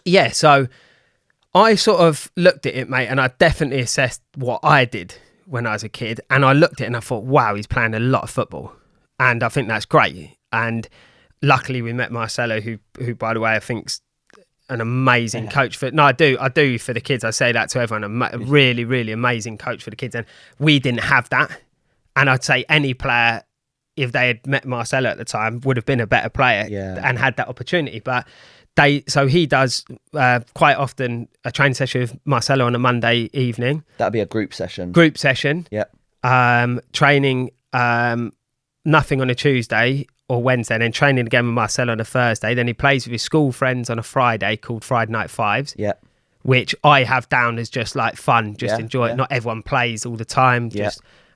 Yeah, so I sort of looked at it, mate, and I definitely assessed what I did when I was a kid. And I looked at it and I thought, wow, he's playing a lot of football. And I think that's great. And luckily we met Marcelo, who by the way, I think's an amazing coach for. No, I do for the kids. I say that to everyone. A really, really amazing coach for the kids. And we didn't have that. And I'd say any player, if they had met Marcelo at the time, would have been a better player and had that opportunity. But so he does quite often a training session with Marcelo on a Monday evening. That'd be a group session. Yep. Training nothing on a Tuesday or Wednesday, and then training again with Marcelo on a Thursday. Then he plays with his school friends on a Friday called Friday Night Fives. Yeah. Which I have down as just like fun, enjoy it. Not everyone plays all the time.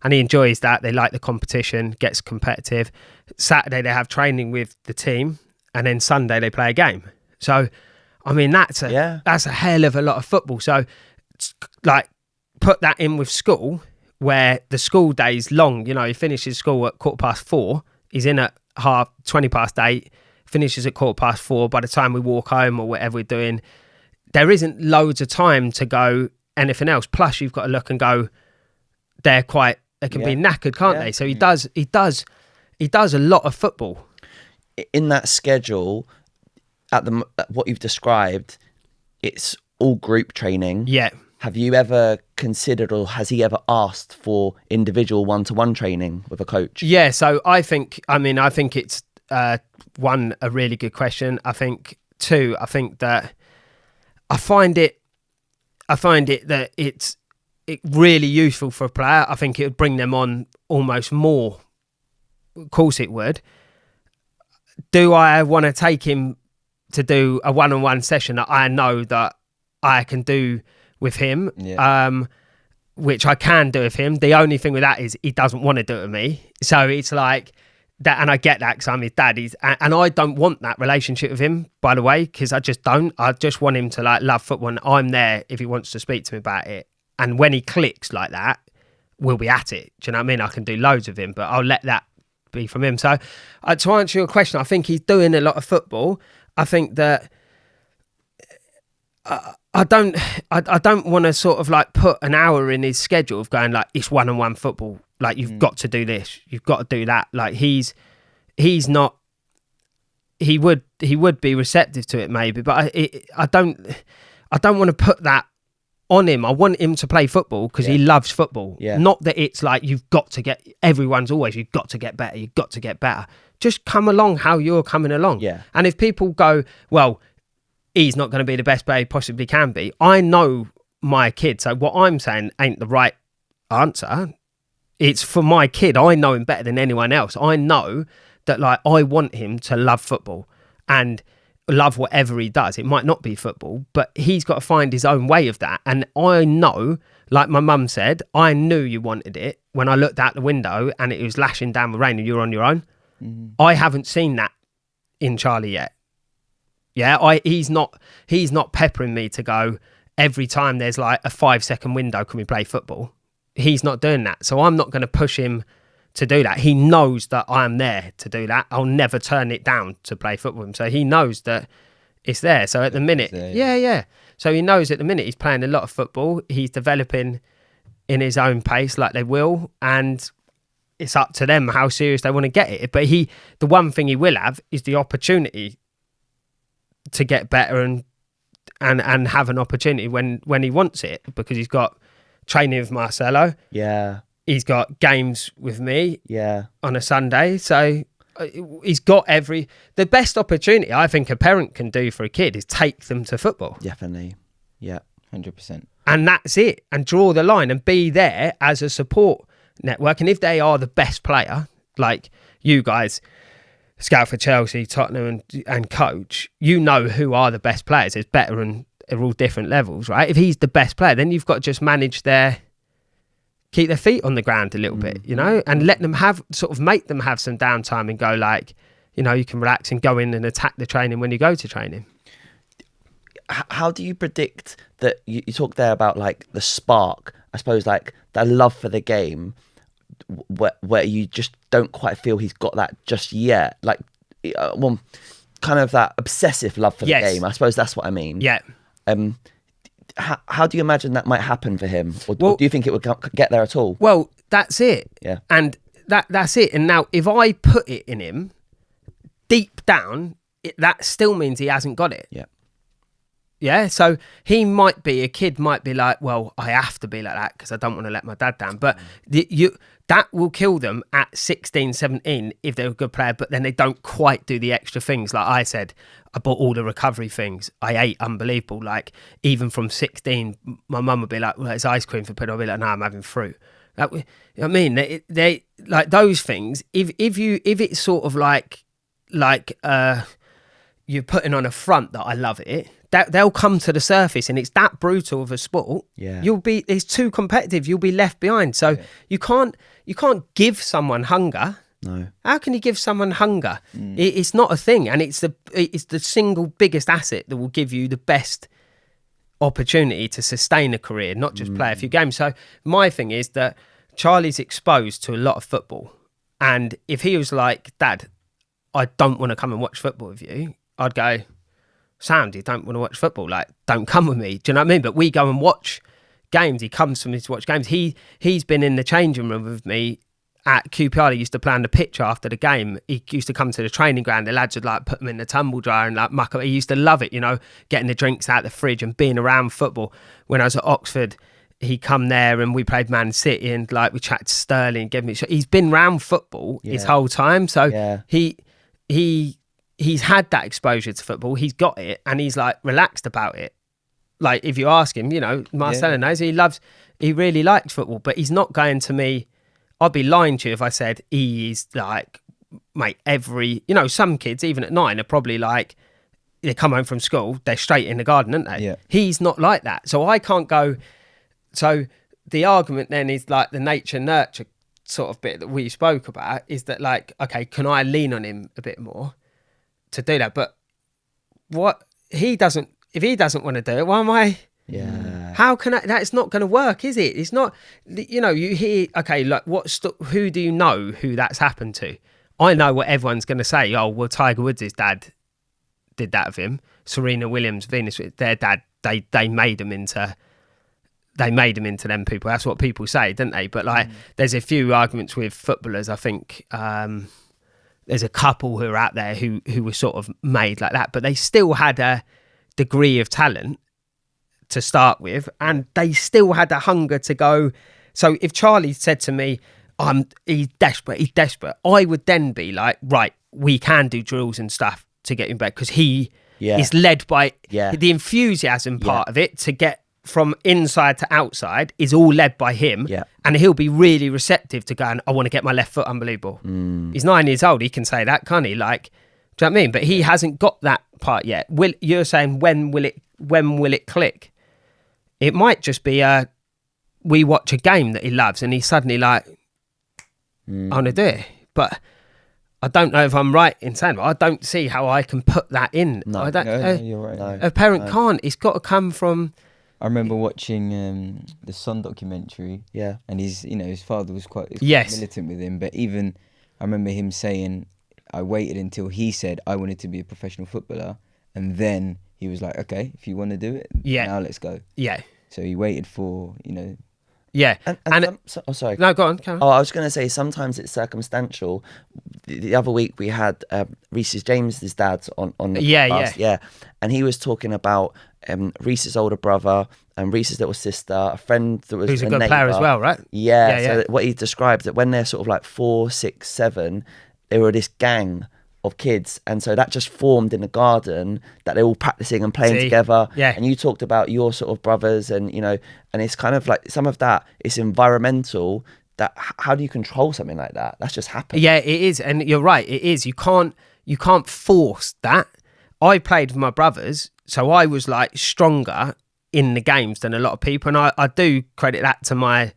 And he enjoys that. They like the competition, gets competitive. Saturday they have training with the team, and then Sunday they play a game. So, I mean, that's a hell of a lot of football. So, like, put that in with school, where the school day's long. He finishes school at 4:15. He's in at 8:20, finishes at 4:15. By the time we walk home or whatever we're doing, there isn't loads of time to go anything else. Plus, you've got to look and go, they can be knackered, can't they? So he does a lot of football. In that schedule, at what you've described, it's all group training. Yeah. Have you ever considered, or has he ever asked for individual one-to-one training with a coach? Yeah, so I think it's a really good question. I think too, I think that I find it that it's really useful for a player. I think it would bring them on almost more. Of course it would. Do I want to take him to do a one-on-one session that I know that I can do with him? Yeah. Which I can do with him. The only thing with that is he doesn't want to do it with me. So it's like that, and I get that because I'm his dad. And I don't want that relationship with him, by the way, because I just don't. I just want him to like love football, and I'm there if he wants to speak to me about it. And when he clicks like that, we'll be at it. Do you know what I mean? I can do loads of him, but I'll let that be from him. So to answer your question, I think he's doing a lot of football. I think that I don't want to sort of like put an hour in his schedule of going like it's one-on-one football. Like you've got to do this, you've got to do that. Like he's not. He would be receptive to it maybe, but I don't want to put that on him. I want him to play football because he loves football. Yeah. Not that it's like you've got to get. Everyone's always you've got to get better. You've got to get better. Just come along how you're coming along. Yeah. And if people go, well, he's not going to be the best player he possibly can be. I know my kid. So what I'm saying ain't the right answer. It's for my kid. I know him better than anyone else. I know that like I want him to love football and love whatever he does. It might not be football, but he's got to find his own way of that. And I know, like my mum said, I knew you wanted it when I looked out the window and it was lashing down with rain and you were on your own. Mm-hmm. I haven't seen that in Charlie yet. Yeah, he's not peppering me to go every time there's like a 5-second window, can we play football? He's not doing that. So I'm not going to push him to do that. He knows that I'm there to do that. I'll never turn it down to play football with him. So he knows that it's there. So at the minute, yeah. So he knows at the minute he's playing a lot of football. He's developing in his own pace like they will. And it's up to them how serious they want to get it. But the one thing he will have is the opportunity to get better and have an opportunity when he wants it, because he's got training with Marcelo. Yeah. He's got games with me on a Sunday. So he's got the best opportunity I think a parent can do for a kid is take them to football. Definitely. Yeah. 100%. And that's it. And draw the line and be there as a support network. And if they are the best player, like you guys, scout for Chelsea, Tottenham and coach, you know who are the best players. It's better and they're all different levels, right? If he's the best player, then you've got to just manage keep their feet on the ground a little bit, you know, and let them make them have some downtime and go like, you know, you can relax and go in and attack the training when you go to training. How do you predict that? You talk there about like the spark, I suppose, like that love for the game, where you just don't quite feel he's got that just yet. Like, kind of that obsessive love for the game. I suppose that's what I mean. Yeah. How do you imagine that might happen for him? Or do you think it would get there at all? Well, that's it. Yeah. And that's it. And now if I put it in him, deep down, that still means he hasn't got it. Yeah. Yeah. So a kid might be like, well, I have to be like that because I don't want to let my dad down. But that will kill them at 16, 17 if they're a good player, but then they don't quite do the extra things. Like I said, I bought all the recovery things. I ate unbelievable. Like even from 16, my mum would be like, well, it's ice cream for I'll be like, no, I'm having fruit. You know what I mean? They like those things. If it's sort of like you're putting on a front that I love it, that they'll come to the surface, and it's that brutal of a sport. Yeah, it's too competitive. You'll be left behind. So you can't give someone hunger. No. How can you give someone hunger? It's not a thing, and it's the single biggest asset that will give you the best opportunity to sustain a career, not just play a few games. So my thing is that Charlie's exposed to a lot of football, and if he was like, Dad, I don't want to come and watch football with you, I'd go, Sam, you don't want to watch football? Like, don't come with me. Do you know what I mean? But we go and watch games. He comes to me to watch games. He's been in the changing room with me at QPR. He used to play on the pitch after the game. He used to come to the training ground. The lads would like put him in the tumble dryer and like muck up. He used to love it, you know, getting the drinks out the fridge and being around football. When I was at Oxford, he come there and we played Man City and like we chatted to Sterling, gave me. He's been around football his whole time, so he he's had that exposure to football. He's got it, and he's like relaxed about it. Like if you ask him, Marcelo knows he really likes football, but he's not going to me. I'd be lying to you if I said he is like, mate, some kids, even at 9, are probably like, they come home from school, they're straight in the garden, aren't they? Yeah. He's not like that. So I can't go. So the argument then is like the nature nurture sort of bit that we spoke about is that like, okay, can I lean on him a bit more to do that? But if he doesn't want to do it, why am I? Yeah. How can I? That's not going to work, is it? It's not. You hear, okay, like who do you know who that's happened to? I know what everyone's going to say. Oh, well, Tiger Woods' dad did that of him. Serena Williams, Venus, their dad, they made them into them people. That's what people say, don't they? But like, there's a few arguments with footballers. I think there's a couple who are out there who were sort of made like that, but they still had a degree of talent to start with, and they still had a hunger to go. So if Charlie said to me, he's desperate, I would then be like, right, we can do drills and stuff to get him back, because he is led by the enthusiasm part of it to get from inside to outside is all led by him, and he'll be really receptive to going, I want to get my left foot unbelievable. He's 9 years old, he can say that, can't he? Like, do you know what I mean? But he hasn't got that part yet. You're saying when will it click? It might just be we watch a game that he loves and he's suddenly like, I want to do it. But I don't know if I'm right in saying that. I don't see how I can put that in. No, you're right. No. A parent can't. It's got to come from... I remember watching the Son documentary. Yeah. And his father was quite militant with him. But even, I remember him saying, I waited until he said I wanted to be a professional footballer. And then he was like, okay, if you want to do it, now let's go. Yeah. So he waited for, Yeah. Sorry. No, go on. Come on. Oh, I was going to say sometimes it's circumstantial. The other week we had Reece James's dad on the podcast. Yeah. And he was talking about Reece's older brother and Reece's little sister, a friend that was who's a good neighbour. player as well, right? Yeah. So what he described, that when they're sort of like 4, 6, 7, they were this gang of kids, and so that just formed in the garden, that they're all practicing and playing together. And you talked about your sort of brothers, and and it's kind of like some of that is environmental. That how do you control something like that? That's just happened. Yeah, it is, and you're right, it is. You can't force that. I played with my brothers, so I was like stronger in the games than a lot of people, and I do credit that to my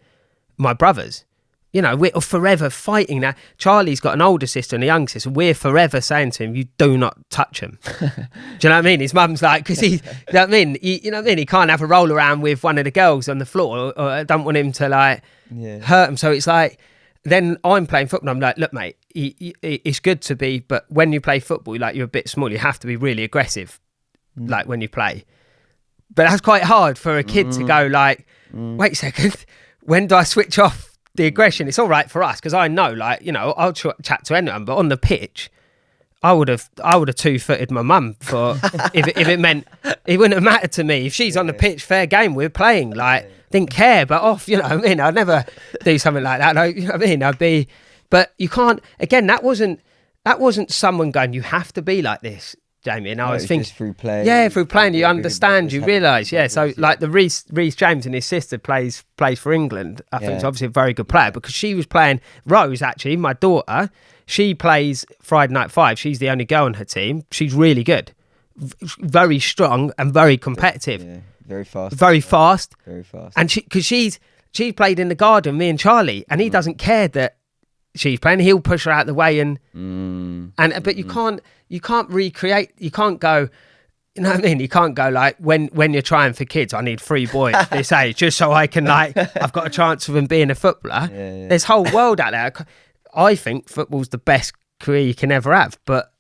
brothers. We're forever fighting that. Charlie's got an older sister and a younger sister. We're forever saying to him, you do not touch him. Do you know what I mean? His mum's like, because you know what I mean? You know what I mean? He can't have a roll around with one of the girls on the floor, or I don't want him to hurt him. So it's like, then I'm playing football. I'm like, look, mate, it's good to be, but when you play football, like you're a bit small, you have to be really aggressive, like when you play. But that's quite hard for a kid to go like, wait a second, when do I switch off the aggression? It's all right for us because I know, I'll chat to anyone, but on the pitch, I would have 2-footed my mum for if it meant it wouldn't have mattered to me if she's on the pitch. Fair game, we're playing. Didn't care, but off. I'd never do something like that. I'd be, but you can't. Again, that wasn't someone going, you have to be like this, Jamie. And I was thinking, just through play. Yeah, through playing, you understand, you realise. Yeah, so like the Reece James and his sister plays for England. I think she's obviously a very good player because she was playing. Rose, actually, my daughter, she plays Friday Night Five. She's the only girl on her team. She's really good, very strong and very competitive. Yeah, very fast. Very fast. Very fast. And because she's played in the garden, me and Charlie, and he doesn't care that she's playing. He'll push her out of the way but you can't recreate. You can't go. You know what I mean? You can't go like when you're trying for kids. I need 3 boys this age just so I can I've got a chance of them being a footballer. Yeah. There's a whole world out there. I think football's the best career you can ever have. But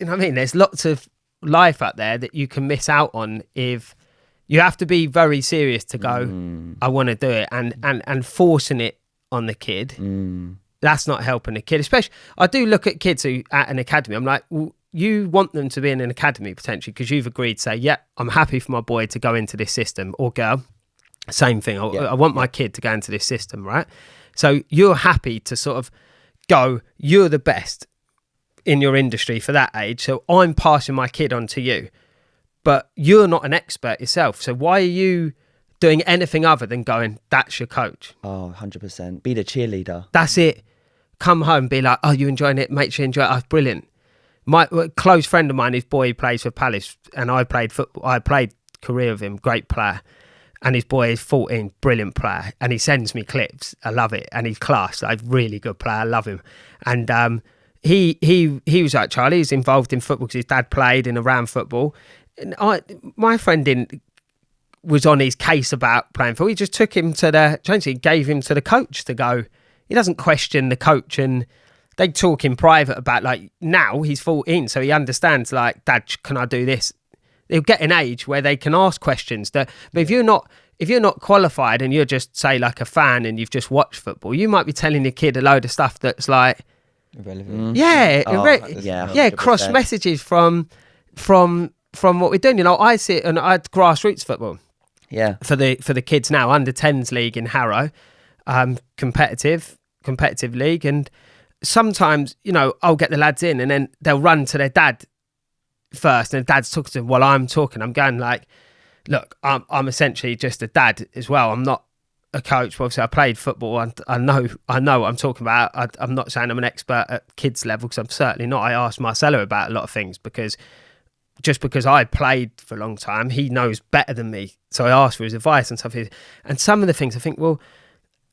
you know what I mean? There's lots of life out there that you can miss out on if you have to be very serious to go. I want to do it, and forcing it on the kid. That's not helping the kid. Especially, I do look at kids who at an academy. I'm like, well, you want them to be in an academy potentially because you've agreed to say, yeah, I'm happy for my boy to go into this system, or girl, same thing. I want my kid to go into this system, right? So you're happy to sort of go, you're the best. in your industry for that age. So I'm passing my kid on to you, but you're not an expert yourself. So why are you doing anything other than going, that's your coach? Oh, 100%. Be the cheerleader. That's it. Come home, be like, oh, you enjoying it? Make sure you enjoy it. Oh, brilliant. My close friend of mine, his boy plays for Palace, and I played football. I played career with him, great player. And his boy is 14, brilliant player. And he sends me clips. I love it. And he's class, like really good player. I love him. And he was like Charlie. He's involved in football because his dad played in around football. And my friend was on his case about playing football. He just took him to gave him to the coach to go. He doesn't question the coach, and they talk in private about, like, now he's 14, so he understands, like, Dad, can I do this? They'll get an age where they can ask questions. But if you're not qualified and you're just, say, like a fan and you've just watched football, you might be telling your kid a load of stuff that's like irrelevant. Cross messages from what we're doing. You know, I sit and I had grassroots football. Yeah. For the kids now, under 10s league in Harrow, competitive league, and sometimes, you know, I'll get the lads in and then they'll run to their dad first, and Dad's talking to them while I'm talking. I'm going like, look, I'm essentially just a dad as well. I'm not a coach, but obviously I played football and I know what I'm talking about. I'm not saying I'm an expert at kids level, because I'm certainly not. I asked Marcelo about a lot of things, because I played for a long time, he knows better than me. So I asked for his advice and stuff. And some of the things I think, well,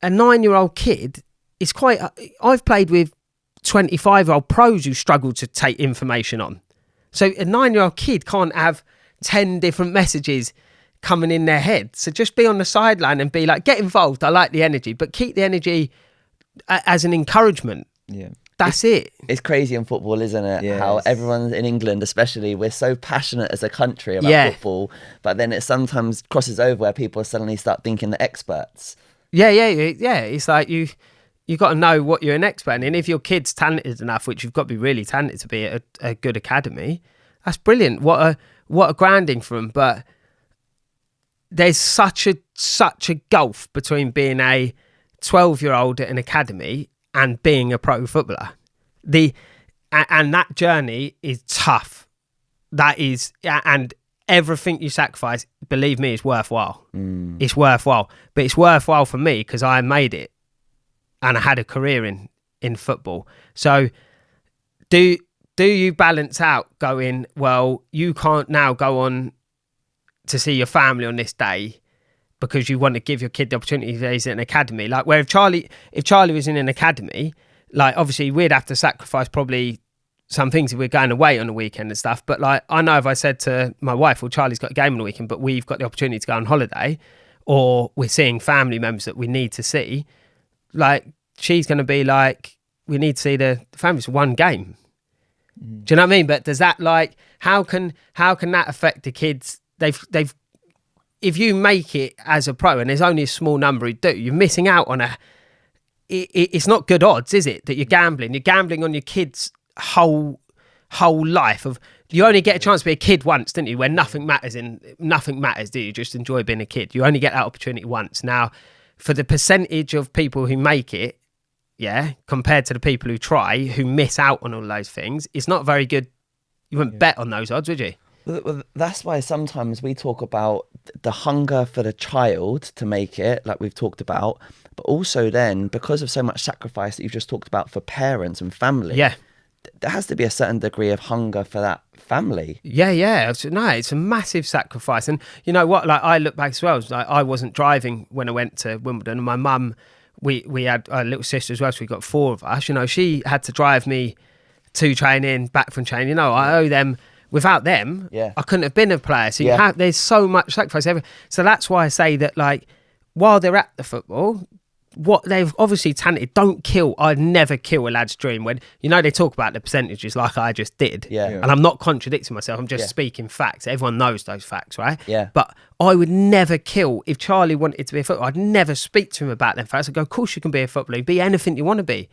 a 9-year-old kid is quite... I've played with 25-year-old pros who struggle to take information on. So a 9-year-old kid can't have 10 different messages coming in their head. So just be on the sideline and be like, get involved. I like the energy, but keep the energy as an encouragement. Yeah. That's it. It's crazy in football, isn't it? Yes. How everyone in England, especially, we're so passionate as a country about football, but then it sometimes crosses over where people suddenly start thinking they're experts. Yeah. It's like you got to know what you're an expert in. And if your kid's talented enough, which you've got to be really talented to be at a good academy, that's brilliant. What a grounding for them. But there's such a gulf between being a 12-year-old at an academy and being a pro footballer. And that journey is tough. That is, and everything you sacrifice, believe me, is worthwhile. It's worthwhile. But it's worthwhile for me because I made it and I had a career in football. So do you balance out going, well, you can't now go on to see your family on this day because you want to give your kid the opportunity that he's in an academy? Like, where if Charlie was in an academy, like, obviously we'd have to sacrifice probably some things if we're going away on the weekend and stuff. But like, I know if I said to my wife, well, Charlie's got a game on the weekend, but we've got the opportunity to go on holiday, or we're seeing family members that we need to see, like, she's going to be like, we need to see the family. It's one game. Do you know what I mean? But does that, like, how can that affect the kids? They've if you make it as a pro, and there's only a small number who do, you're missing out on it's not good odds, is it? That you're gambling on your kids' whole life. Of you only get a chance to be a kid once, didn't you? Where nothing matters, do you? Just enjoy being a kid. You only get that opportunity once. Now, for the percentage of people who make it, compared to the people who try, who miss out on all those things, it's not very good. You wouldn't bet on those odds, would you? Well, that's why sometimes we talk about the hunger for the child to make it, like we've talked about, but also then, because of so much sacrifice that you've just talked about for parents and family, there has to be a certain degree of hunger for that family. It's a massive sacrifice. And you know what, like, I look back as well, like, I wasn't driving when I went to Wimbledon, and my mum, we had a little sister as well, so we got 4 of us. You know, she had to drive me to training, back from training. You know, I owe them. Without them, I couldn't have been a player. So there's so much sacrifice. So that's why I say that, like, while they're at the football, what they've obviously talented, don't kill. I'd never kill a lad's dream. When, you know, they talk about the percentages like I just did. And I'm not contradicting myself. I'm just speaking facts. Everyone knows those facts, right? But I would never kill. If Charlie wanted to be a footballer, I'd never speak to him about them facts. I'd go, of course you can be a footballer. Be anything you want to be.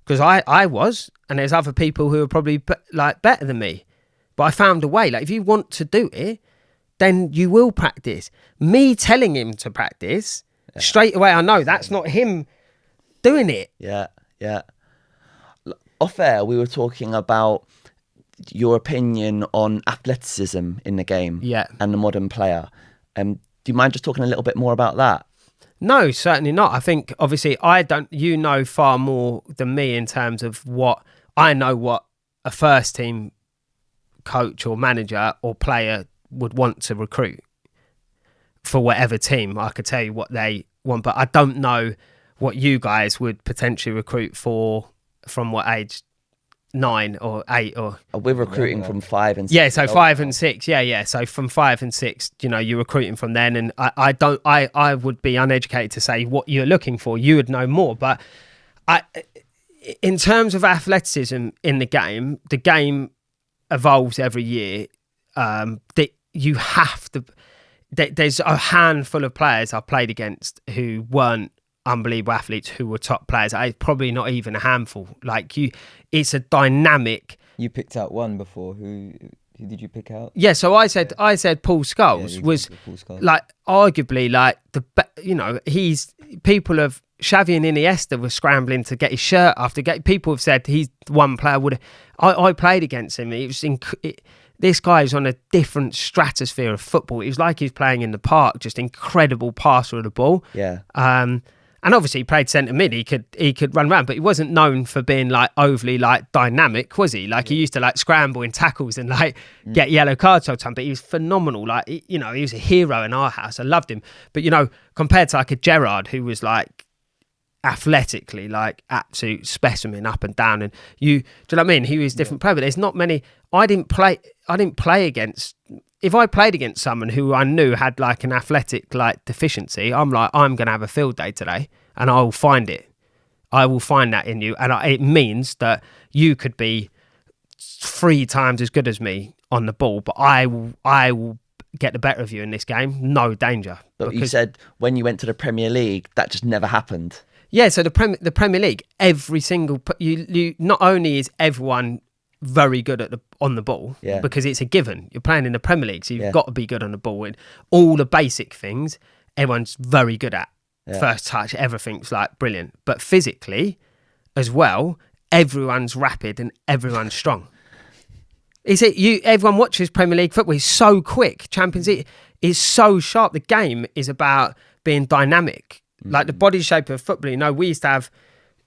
Because I was, and there's other people who are probably better than me. But I found a way. Like, if you want to do it, then you will practice. Me telling him to practice, straight away I know that's not him doing it. off air, we were talking about your opinion on athleticism in the game and the modern player. Do you mind just talking a little bit more about that? No, certainly not. I think, obviously, you know far more than me in terms of what a first team coach or manager or player would want to recruit for whatever team. I could tell you what they want, but I don't know what you guys would potentially recruit for from what age? 9 or 8 or we're recruiting from 5 and 6. Yeah, so 5 and 6. Yeah. So from 5 and 6, you're recruiting from then, and I would be uneducated to say what you're looking for. You would know more, but in terms of athleticism in the game evolves every year. That you have to. There's a handful of players I've played against who weren't unbelievable athletes, who were top players. Probably not even a handful. It's a dynamic. You picked out one before. Who did you pick out? Yeah, so I said Paul Scholes was arguably he's people of Xavi and Iniesta were scrambling to get his shirt after people have said he's one player would. I played against him. It was this guy is on a different stratosphere of football. It was like he was playing in the park, just incredible passer of the ball. Yeah. And obviously he played centre mid. He could run around, but he wasn't known for being overly dynamic, was he? He used to scramble in tackles and get yellow cards all the time. But he was phenomenal. He was a hero in our house. I loved him. But compared to a Gerrard, who was athletically absolute specimen up and down, and do you know what I mean? He was different player. But there's not many. I didn't play against. If I played against someone who I knew had an athletic deficiency, I'm going to have a field day today, and I will find it. I will find that in you, and it means that you could be 3 times as good as me on the ball, but I will get the better of you in this game. No danger. But you said when you went to the Premier League, that just never happened. Yeah, so the Premier League, every single you not only is everyone very good on the ball, because it's a given. You're playing in the Premier League, so you've got to be good on the ball. And all the basic things, everyone's very good at. First touch, everything's brilliant. But physically, as well, everyone's rapid and everyone's strong. Everyone watches Premier League football. It's so quick. Champions League is so sharp. The game is about being dynamic. The body shape of football. We used to have,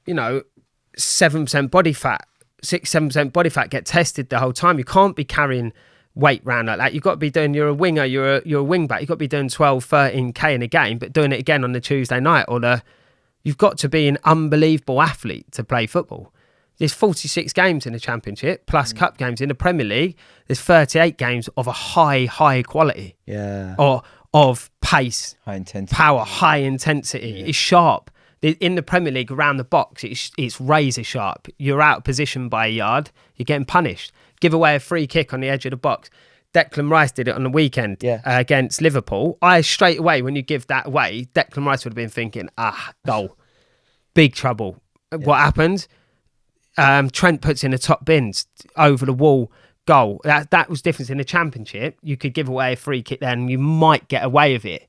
7% body fat. 6-7% body fat get tested the whole time. You can't be carrying weight around like that. You've got to be doing, you're a winger, you're a wing back, you've got to be doing 12-13k in a game, but doing it again on the Tuesday night, you've got to be an unbelievable athlete to play football. There's 46 games in the Championship plus cup games. In the Premier League, there's 38 games of a high quality, or of pace, high intensity, power, high intensity. It's sharp. In the Premier League, around the box, it's razor sharp. You're out of position by a yard, you're getting punished. Give away a free kick on the edge of the box. Declan Rice did it on the weekend against Liverpool. Straight away, when you give that away, Declan Rice would have been thinking, goal. Big trouble. What happens? Trent puts in the top bins, over the wall, goal. That was different in the Championship. You could give away a free kick there and you might get away with it.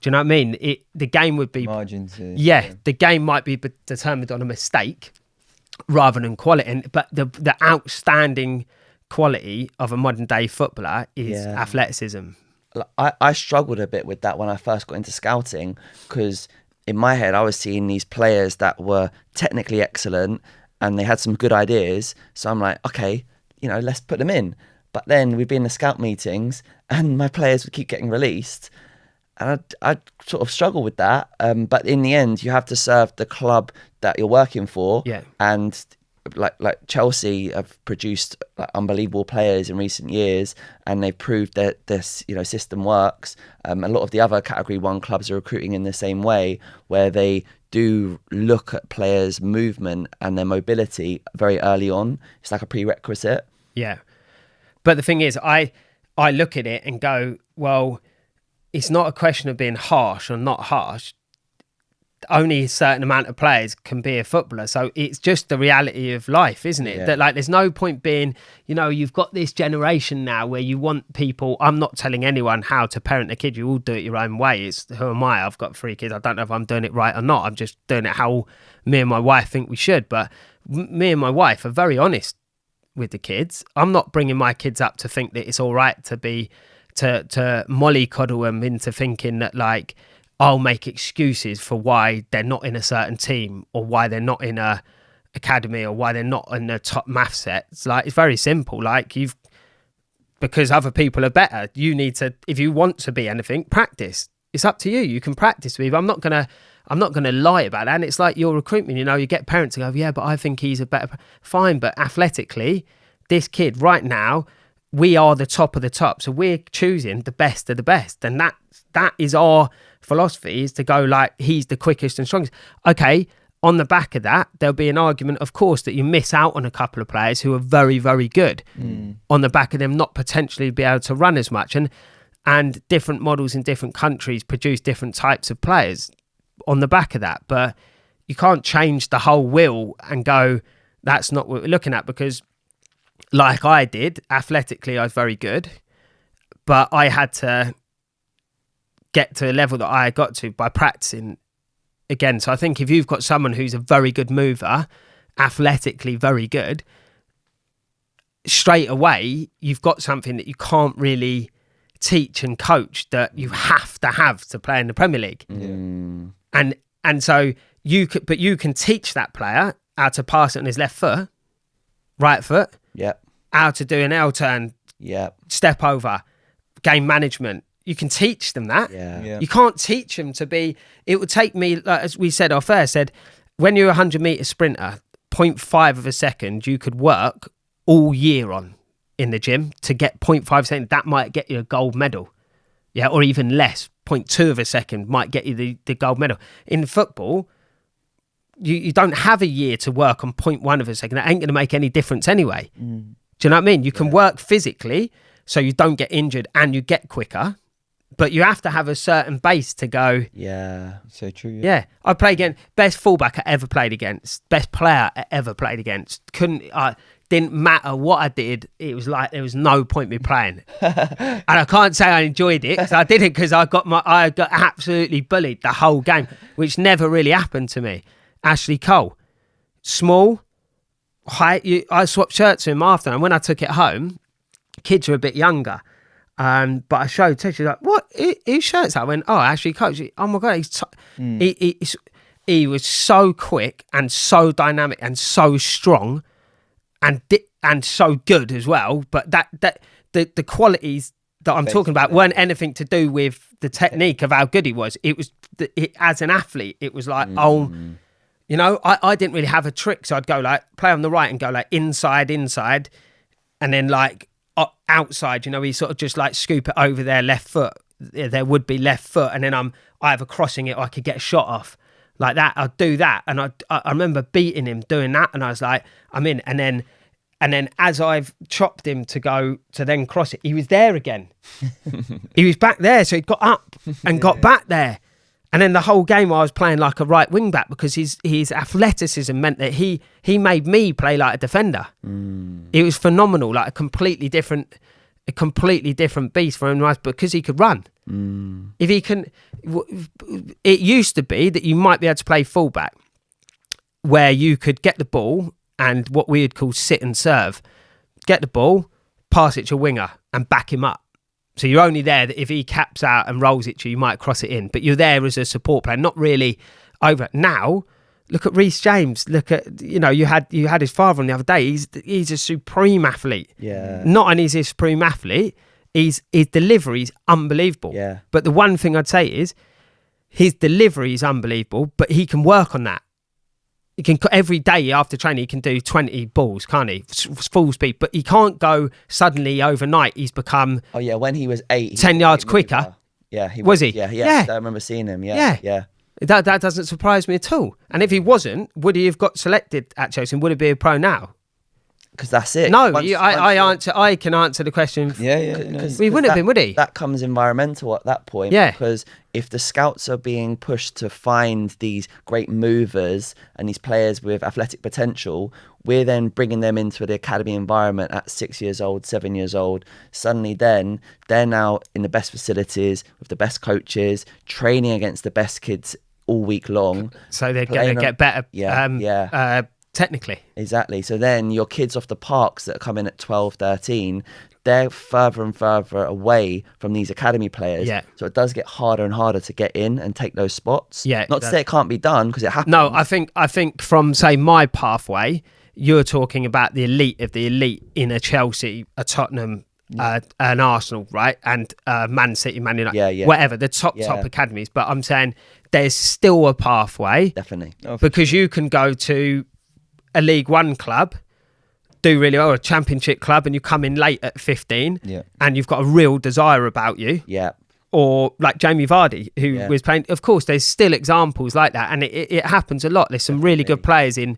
Do you know what I mean? The game would be margins. The game might be determined on a mistake rather than quality. But the outstanding quality of a modern day footballer is athleticism. I struggled a bit with that when I first got into scouting, because in my head I was seeing these players that were technically excellent and they had some good ideas. So I'm like, okay, let's put them in. But then we'd be in the scout meetings and my players would keep getting released. And I sort of struggle with that. But in the end, you have to serve the club that you're working for. Yeah. And like Chelsea have produced unbelievable players in recent years, and they've proved that this system works. A lot of the other Category 1 clubs are recruiting in the same way, where they do look at players' movement and their mobility very early on. It's like a prerequisite. Yeah. But the thing is, I look at it and go, well, it's not a question of being harsh or not harsh. only a certain amount of players can be a footballer. So it's just the reality of life, isn't it? That like there's no point being, you've got this generation now where you want people. I'm not telling anyone how to parent a kid. You all do it your own way. It's who am I? I've got 3 kids. I don't know if I'm doing it right or not. I'm just doing it how me and my wife think we should. But me and my wife are very honest with the kids. I'm not bringing my kids up to think that it's all right to be to mollycoddle them into thinking that like I'll make excuses for why they're not in a certain team or why they're not in a academy or why they're not in the top math sets. Like, it's very simple. Like, because other people are better, you need to, if you want to be anything, practice. It's up to you. You can practice with. I'm not gonna lie about that. And it's like your recruitment, you get parents to go, yeah, but I think he's a better, fine. But athletically, this kid right now, we are the top of the top. So we're choosing the best of the best. And that is our philosophy, is to go like, he's the quickest and strongest. Okay, on the back of that, there'll be an argument, of course, that you miss out on a couple of players who are very, very good on the back of them not potentially be able to run as much. And different models in different countries produce different types of players on the back of that. But you can't change the whole wheel and go, that's not what we're looking at, because like I did, athletically, I was very good, but I had to get to a level that I got to by practicing again. So I think if you've got someone who's a very good mover, athletically very good, straight away, you've got something that you can't really teach and coach, that you have to play in the Premier League. And so you can teach that player how to pass it on his left foot, right foot, how to do an L turn, step over, game management. You can teach them that. You can't teach them to be. It would take me, like, as we said off air, when you're a 100-meter sprinter, 0.5 of a second you could work all year on in the gym to get 0.5 seconds. That might get you a gold medal, or even less. 0.2 of a second might get you the gold medal. In football, you don't have a year to work on 0.1 of a second. That ain't going to make any difference anyway. Do you know what I mean? You can work physically so you don't get injured and you get quicker, but you have to have a certain base to go. So true. I played against best fullback I ever played against, best player I ever played against. Didn't matter what I did. It was like there was no point me playing, and I can't say I enjoyed it, because I did it because I got absolutely bullied the whole game, which never really happened to me. Ashley Cole, small, height. I swapped shirts with him after, and when I took it home, kids were a bit younger. But I showed Ted, she's like, what? Whose shirt's that? I went, oh, Ashley Cole. Oh my God, he was so quick and so dynamic and so strong and so good as well. But the qualities that I'm talking about weren't anything to do with the technique of how good he was. It was as an athlete, it was like, I didn't really have a trick. So I'd go like play on the right and go like inside, and then like outside, he sort of just like scoop it over their left foot. There would be left foot, and then I'm either crossing it or I could get a shot off like that. I'd do that, and I remember beating him doing that, and I was like, I'm in. And then as I've chopped him to go to then cross it, he was there again. He was back there, so he got up and got back there. And then the whole game I was playing like a right wing back, because his athleticism meant that he made me play like a defender. It was phenomenal, like a completely different beast for him, because he could run. If he can, it used to be that you might be able to play fullback, where you could get the ball and what we would call sit and serve, get the ball, pass it to a winger and back him up. So you're only there that if he caps out and rolls it to you, you might cross it in. But you're there as a support player, not really over. Now, look at Reece James. Look at, you had his father on the other day. He's a supreme athlete. Not only is he a supreme athlete, his delivery is unbelievable. But the one thing I'd say is his delivery is unbelievable, but he can work on that. He can, every day after training, he can do 20 balls, can't he? Full speed. But he can't go suddenly overnight. He's become... Oh, yeah. When he was 8... 10 yards quicker. Yeah. Was he? Yeah. I remember seeing him. Yeah. That doesn't surprise me at all. And if he wasn't, would he have got selected at Chelsea? Would he be a pro now? because that's it. No, Once I can answer the question. Yeah. He wouldn't have been, would he? That comes environmental at that point. Yeah. Because if the scouts are being pushed to find these great movers and these players with athletic potential, we're then bringing them into the academy environment at 6 years old, 7 years old. Suddenly then they're now in the best facilities with the best coaches, training against the best kids all week long. So they're going to get better. Technically. Exactly. So then your kids off the parks that come in at 12, 13, they're further and further away from these academy players. Yeah. So it does get harder and harder to get in and take those spots. Yeah. Not to say it can't be done, because it happens. No, I think from, say, my pathway, you're talking about the elite of the elite in a Chelsea, a Tottenham, an Arsenal, right? And Man City, Man United, whatever, the top academies. But I'm saying there's still a pathway. Definitely. Because you can go to a League One club, do really well, a Championship club, and you come in late at 15, and you've got a real desire about you. Yeah. Or like Jamie Vardy, who was playing. Of course, there's still examples like that, and it happens a lot. There's some really good players in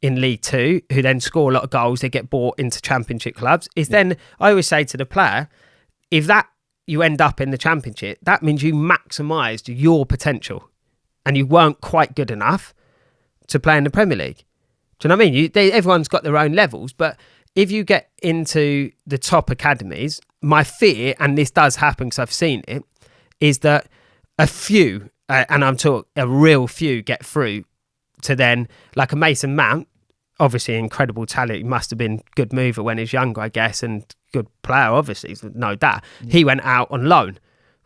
League Two who then score a lot of goals. They get bought into Championship clubs. Then I always say to the player, if that you end up in the Championship, that means you maximised your potential, and you weren't quite good enough to play in the Premier League. Do you know what I mean? Everyone's got their own levels, but if you get into the top academies, my fear, and this does happen because I've seen it, is that a few, and I'm talking a real few, get through to then, like a Mason Mount, obviously incredible talent. He must have been good mover when he was younger, I guess, and good player, obviously, no doubt. He went out on loan,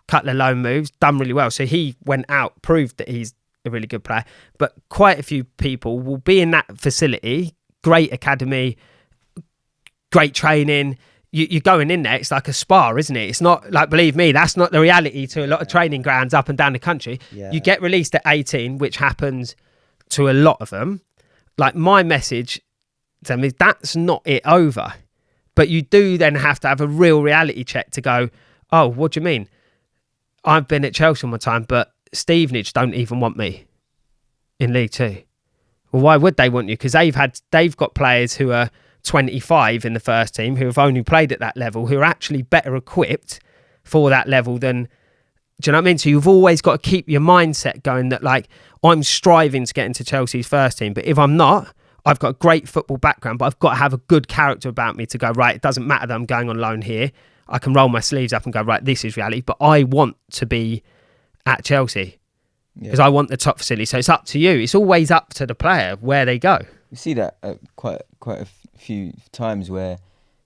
couple of loan moves, done really well. So he went out, proved that he's a really good player. But quite a few people will be in that facility, great academy, great training. You're going in there, it's like a spa, isn't it? It's not like, believe me, that's not the reality to a lot of training grounds up and down the country. You get released at 18, which happens to a lot of them. Like, my message to them is that's not it over. But you do then have to have a real reality check to go, oh, what do you mean? I've been at Chelsea all my time, but Stevenage don't even want me in League Two. Well, why would they want you? Because they've got players who are 25 in the first team who have only played at that level, who are actually better equipped for that level than, do you know what I mean? So you've always got to keep your mindset going that, like, I'm striving to get into Chelsea's first team, but if I'm not, I've got a great football background, but I've got to have a good character about me to go, right, it doesn't matter that I'm going on loan here. I can roll my sleeves up and go, right, this is reality, but I want to be at Chelsea because I want the top facility. So it's up to you. It's always up to the player where they go. You see that quite a few times where,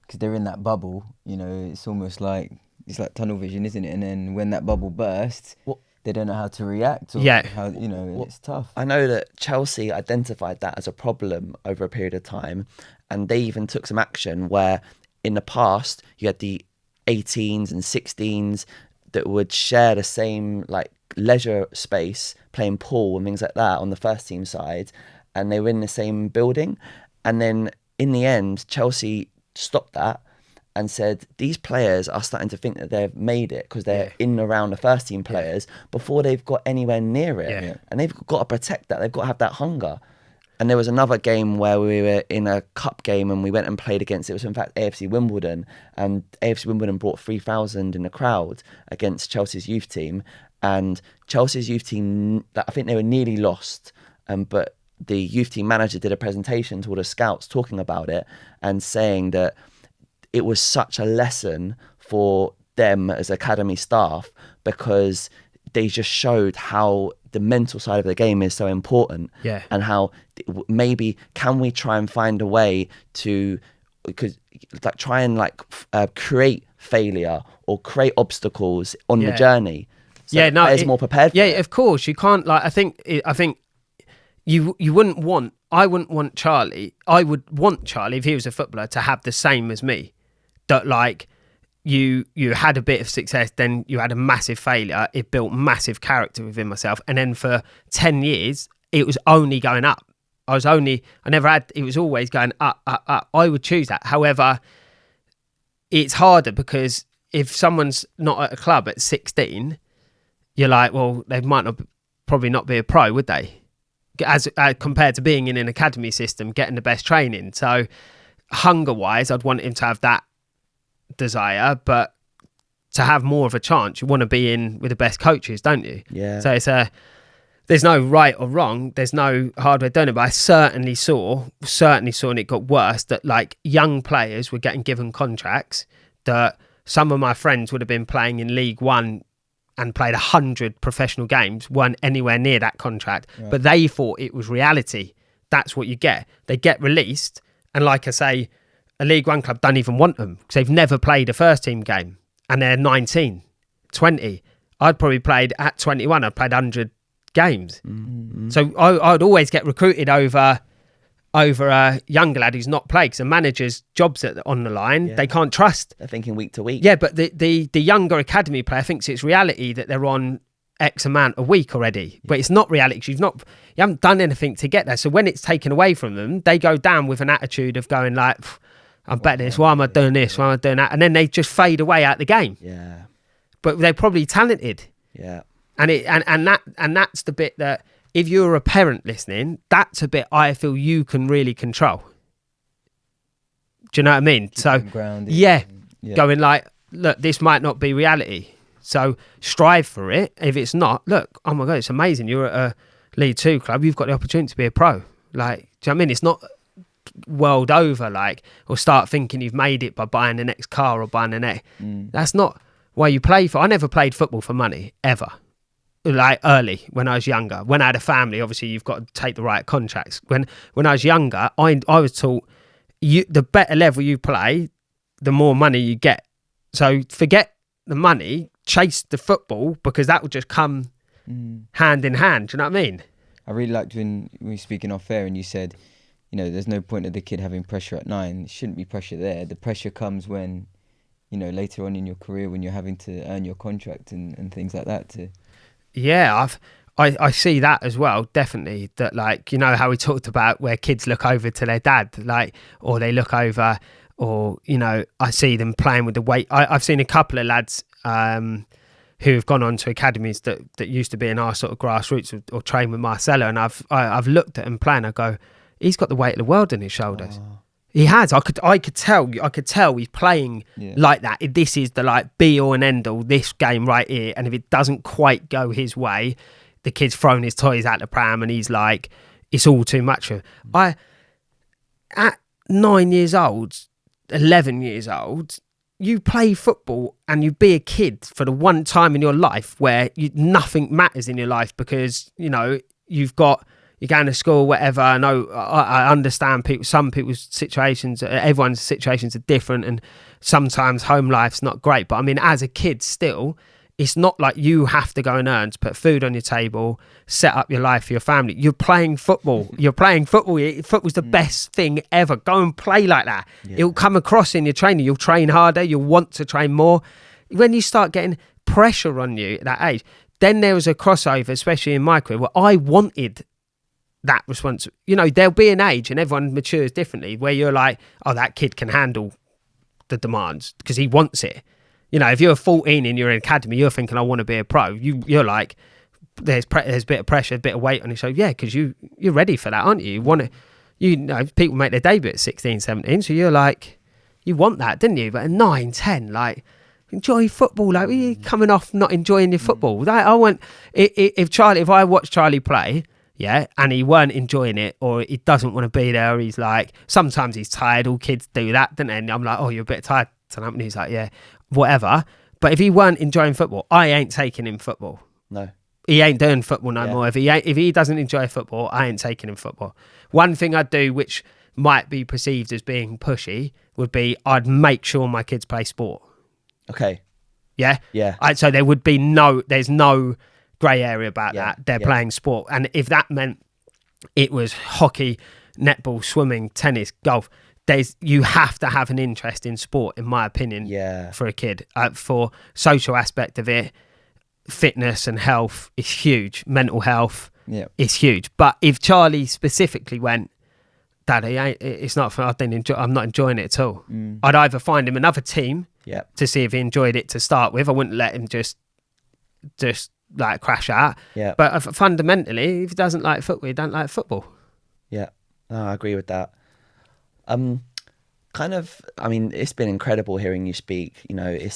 because they're in that bubble, you know, it's almost like, it's like tunnel vision, isn't it? And then when that bubble bursts, they don't know how to react. Or how, you know, it's tough. I know that Chelsea identified that as a problem over a period of time, and they even took some action where in the past you had the 18s and 16s that would share the same, like, leisure space, playing pool and things like that on the first team side, and they were in the same building. And then in the end, Chelsea stopped that and said, these players are starting to think that they've made it because they're in and around the first team players before they've got anywhere near it. And they've got to protect that. They've got to have that hunger. And there was another game where we were in a cup game and we went and played against, it was in fact AFC Wimbledon, and AFC Wimbledon brought 3,000 in the crowd against Chelsea's youth team. And Chelsea's youth team, I think they were nearly lost, but the youth team manager did a presentation to all the scouts talking about it and saying that it was such a lesson for them as academy staff, because they just showed how the mental side of the game is so important, and how maybe can we try and find a way to, because like try and create failure or create obstacles on the journey. So players more prepared for it. Of course. You can't, like, I think you wouldn't want, I wouldn't want Charlie, I would want Charlie, if he was a footballer, to have the same as me. That, like, you had a bit of success, then you had a massive failure, it built massive character within myself, and then for 10 years it was only going up. It was always going up. I would choose that. However, it's harder because if someone's not at a club at 16, you're like, well, they might probably not be a pro, would they? As compared to being in an academy system, getting the best training. So hunger-wise, I'd want him to have that desire, but to have more of a chance, you want to be in with the best coaches, don't you? Yeah. So there's no right or wrong. There's no hard way of doing it. But I certainly saw, and it got worse, that like young players were getting given contracts that some of my friends would have been playing in League One and played 100 professional games, weren't anywhere near that contract. Right. But they thought it was reality. That's what you get. They get released. And like I say, a League One club don't even want them because they've never played a first team game. And they're 19, 20. I'd probably played at 21. I'd played 100 games. Mm-hmm. So I'd always get recruited over a younger lad who's not played because the manager's job's on the line. They can't trust. They're thinking week to week. Yeah, but the younger academy player thinks it's reality that they're on X amount a week already. Yeah. But it's not reality because you haven't done anything to get there. So when it's taken away from them, they go down with an attitude of going like, I'm better than this. Why am I doing this? Why am I doing that? And then they just fade away out the game. Yeah. But they're probably talented. Yeah. And that's the bit that if you're a parent listening, that's a bit I feel you can really control. Do you know what I mean? Keep them grounded. Yeah. Going like, look, this might not be reality. So strive for it. If it's not, look, oh my God, it's amazing. You're at a League 2 club. You've got the opportunity to be a pro. Like, do you know what I mean? It's not world over, like, or start thinking you've made it by buying the next car or buying the next. That's not why you play for. I never played football for money, ever. Like early, when I was younger. When I had a family, obviously you've got to take the right contracts. When I was younger, I was taught the better level you play, the more money you get. So forget the money, chase the football, because that will just come hand in hand. Do you know what I mean? I really liked when we were speaking off air and you said, you know, there's no point of the kid having pressure at 9. There shouldn't be pressure there. The pressure comes when, you know, later on in your career, when you're having to earn your contract and things like that. Yeah, I see that as well, definitely. That, like, you know how we talked about where kids look over to their dad, like, or they look over, or, you know, I see them playing with the weight. I've seen a couple of lads who have gone on to academies that used to be in our sort of grassroots or train with Marcelo, and I've looked at him playing. I go, he's got the weight of the world on his shoulders. Oh. He has. I could tell he's playing like that. This is the like be all and end all, this game right here. And if it doesn't quite go his way, the kid's throwing his toys out the pram and he's like, it's all too much for him. At 9 years old, 11 years old, you play football and you be a kid for the one time in your life where nothing matters in your life because, you know, you're going to school, whatever. I know, I understand some people's situations, everyone's situations are different, and sometimes home life's not great. But I mean, as a kid still, it's not like you have to go and earn to put food on your table, set up your life for your family. You're playing football. Football's the best thing ever. Go and play like that. Yeah. It'll come across in your training. You'll train harder. You'll want to train more. When you start getting pressure on you at that age, then there was a crossover, especially in my career, where I wanted that response. You know, there'll be an age, and everyone matures differently, where you're like, oh, that kid can handle the demands because he wants it. You know, if you're 14 and you're in academy, you're thinking, I want to be a pro. You're like, there's a bit of pressure, a bit of weight on your shoulder. Yeah, because you're ready for that, aren't you? You want to, you know, people make their debut at 16, 17, so you're like, you want that, didn't you? But at 9, 10, like, enjoy football. Like, you're coming off not enjoying your football. Like, if I watch Charlie play, yeah, and he weren't enjoying it, or he doesn't want to be there, or he's like, sometimes he's tired. All kids do that, don't they? And I'm like, oh, you're a bit tired tonight. And he's like, yeah, whatever. But if he weren't enjoying football, I ain't taking him football. No. He ain't doing football no more. If he doesn't enjoy football, I ain't taking him football. One thing I'd do, which might be perceived as being pushy, would be I'd make sure my kids play sport. Okay. Yeah? Yeah. So there would be there's no grey area about that. They're playing sport. And if that meant it was hockey, netball, swimming, tennis, golf, you have to have an interest in sport, in my opinion, for a kid. For social aspect of it, fitness and health is huge. Mental health is huge. But if Charlie specifically went, Daddy, it's not fun. I'm not enjoying it at all. I'd either find him another team to see if he enjoyed it to start with. I wouldn't let him just like crash out. But fundamentally, if he doesn't like football, he don't like football. Yeah, no, I agree with that. kind of, I mean, it's been incredible hearing you speak. You know, I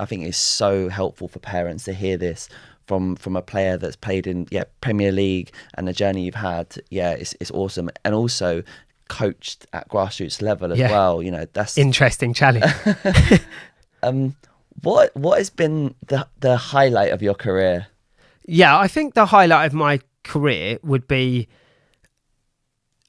think it's so helpful for parents to hear this from a player that's played in Premier League, and the journey you've had. Yeah, it's awesome, and also coached at grassroots level as well. You know, that's interesting challenge. What has been the highlight of your career? Yeah, I think the highlight of my career would be,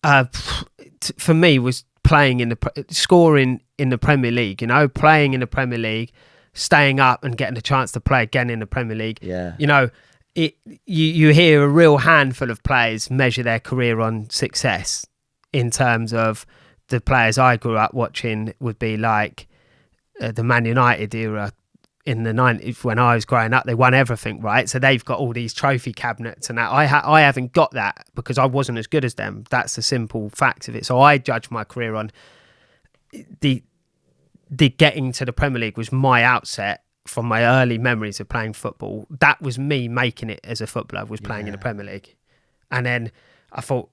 for me, was playing scoring in the Premier League. You know, playing in the Premier League, staying up and getting a chance to play again in the Premier League. Yeah. You know, you hear a real handful of players measure their career on success. In terms of the players I grew up watching, would be like the Man United era in the 90s when I was growing up. They won everything, right? So they've got all these trophy cabinets and that. I haven't got that because I wasn't as good as them. That's the simple fact of it. So I judge my career on the getting to the Premier League was my outset from my early memories of playing football. That was me making it as a footballer, was playing in the Premier League. And then I thought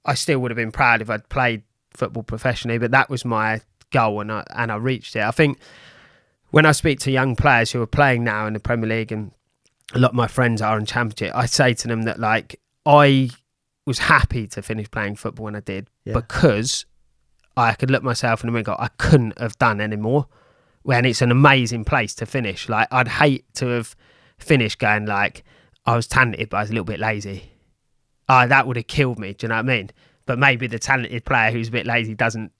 I still would have been proud if I'd played football professionally, but that was my goal, and I reached it. I think when I speak to young players who are playing now in the Premier League, and a lot of my friends are in Championship, I say to them that like I was happy to finish playing football when I did because I could look myself in the mirror and go, I couldn't have done any more. When it's an amazing place to finish. Like I'd hate to have finished going like I was talented but I was a little bit lazy. That would have killed me, do you know what I mean? But maybe the talented player who's a bit lazy doesn't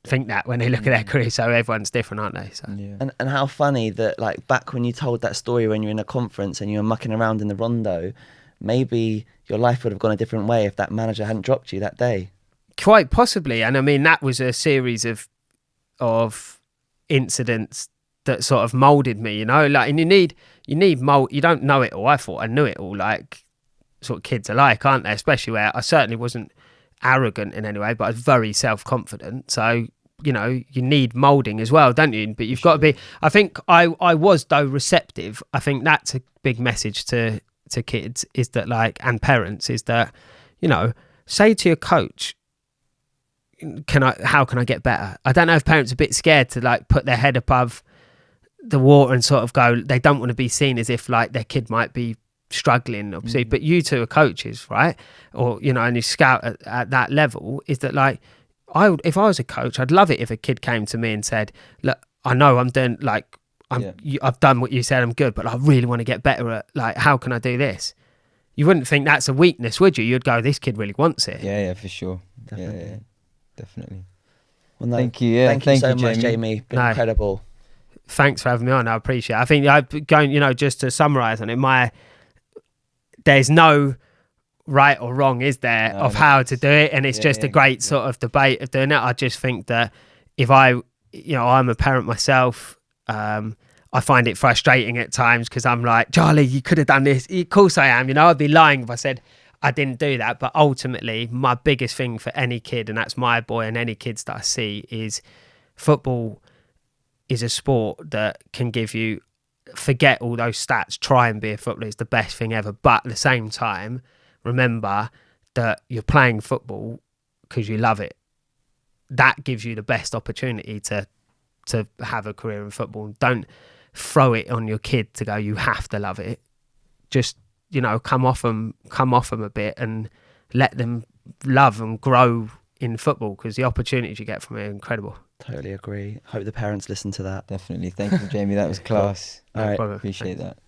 think that when they look at their career. So everyone's different, aren't they? So. Yeah. And how funny that, like, back when you told that story when you're in a conference and you were mucking around in the rondo, maybe your life would have gone a different way if that manager hadn't dropped you that day. Quite possibly. And I mean, that was a series of incidents that sort of moulded me, you know? Like, and you need mold. You don't know it all. I thought I knew it all, like sort of kids alike, aren't they? Especially where I certainly wasn't arrogant in any way, but I was very self-confident. So, you know, you need moulding as well, don't you? But you've got to be, I think I was though receptive. I think that's a big message to kids, is that like, and parents, is that, you know, say to your coach, how can I get better? I don't know if parents are a bit scared to like put their head above the water and sort of go, they don't want to be seen as if like their kid might be struggling, obviously. But you two are coaches, right? Or, you know, and you scout at that level, is that like, if I was a coach, I'd love it if a kid came to me and said, look, I know I'm doing like, I've done what you said, I'm good, but I really want to get better at, like, how can I do this? You wouldn't think that's a weakness, would you? You'd go, this kid really wants it. Yeah, for sure. Definitely. Yeah, definitely. Well, no, thank you. Yeah, thank you so Jamie. much, Jamie. Been incredible. Thanks for having me on. I appreciate it. I think I'm going, you know, just to summarise on it, there's no right or wrong, is there, of how to do it, and it's just a great sort of debate of doing it. I just think that if I'm a parent myself, I find it frustrating at times because I'm like, Charlie, you could have done this. Of course I am, you know, I'd be lying if I said I didn't do that. But ultimately, my biggest thing for any kid, and that's my boy and any kids that I see, is football is a sport that can give you, forget all those stats, try and be a footballer. It's the best thing ever. But at the same time, remember that you're playing football because you love it. That gives you the best opportunity to have a career in football. Don't throw it on your kid to go, you have to love it. Just, you know, come off them a bit and let them love and grow in football, because the opportunities you get from it are incredible. Totally agree. Hope the parents listen to that. Definitely. Thank you, Jamie. That was class. All right. Problem. Appreciate that.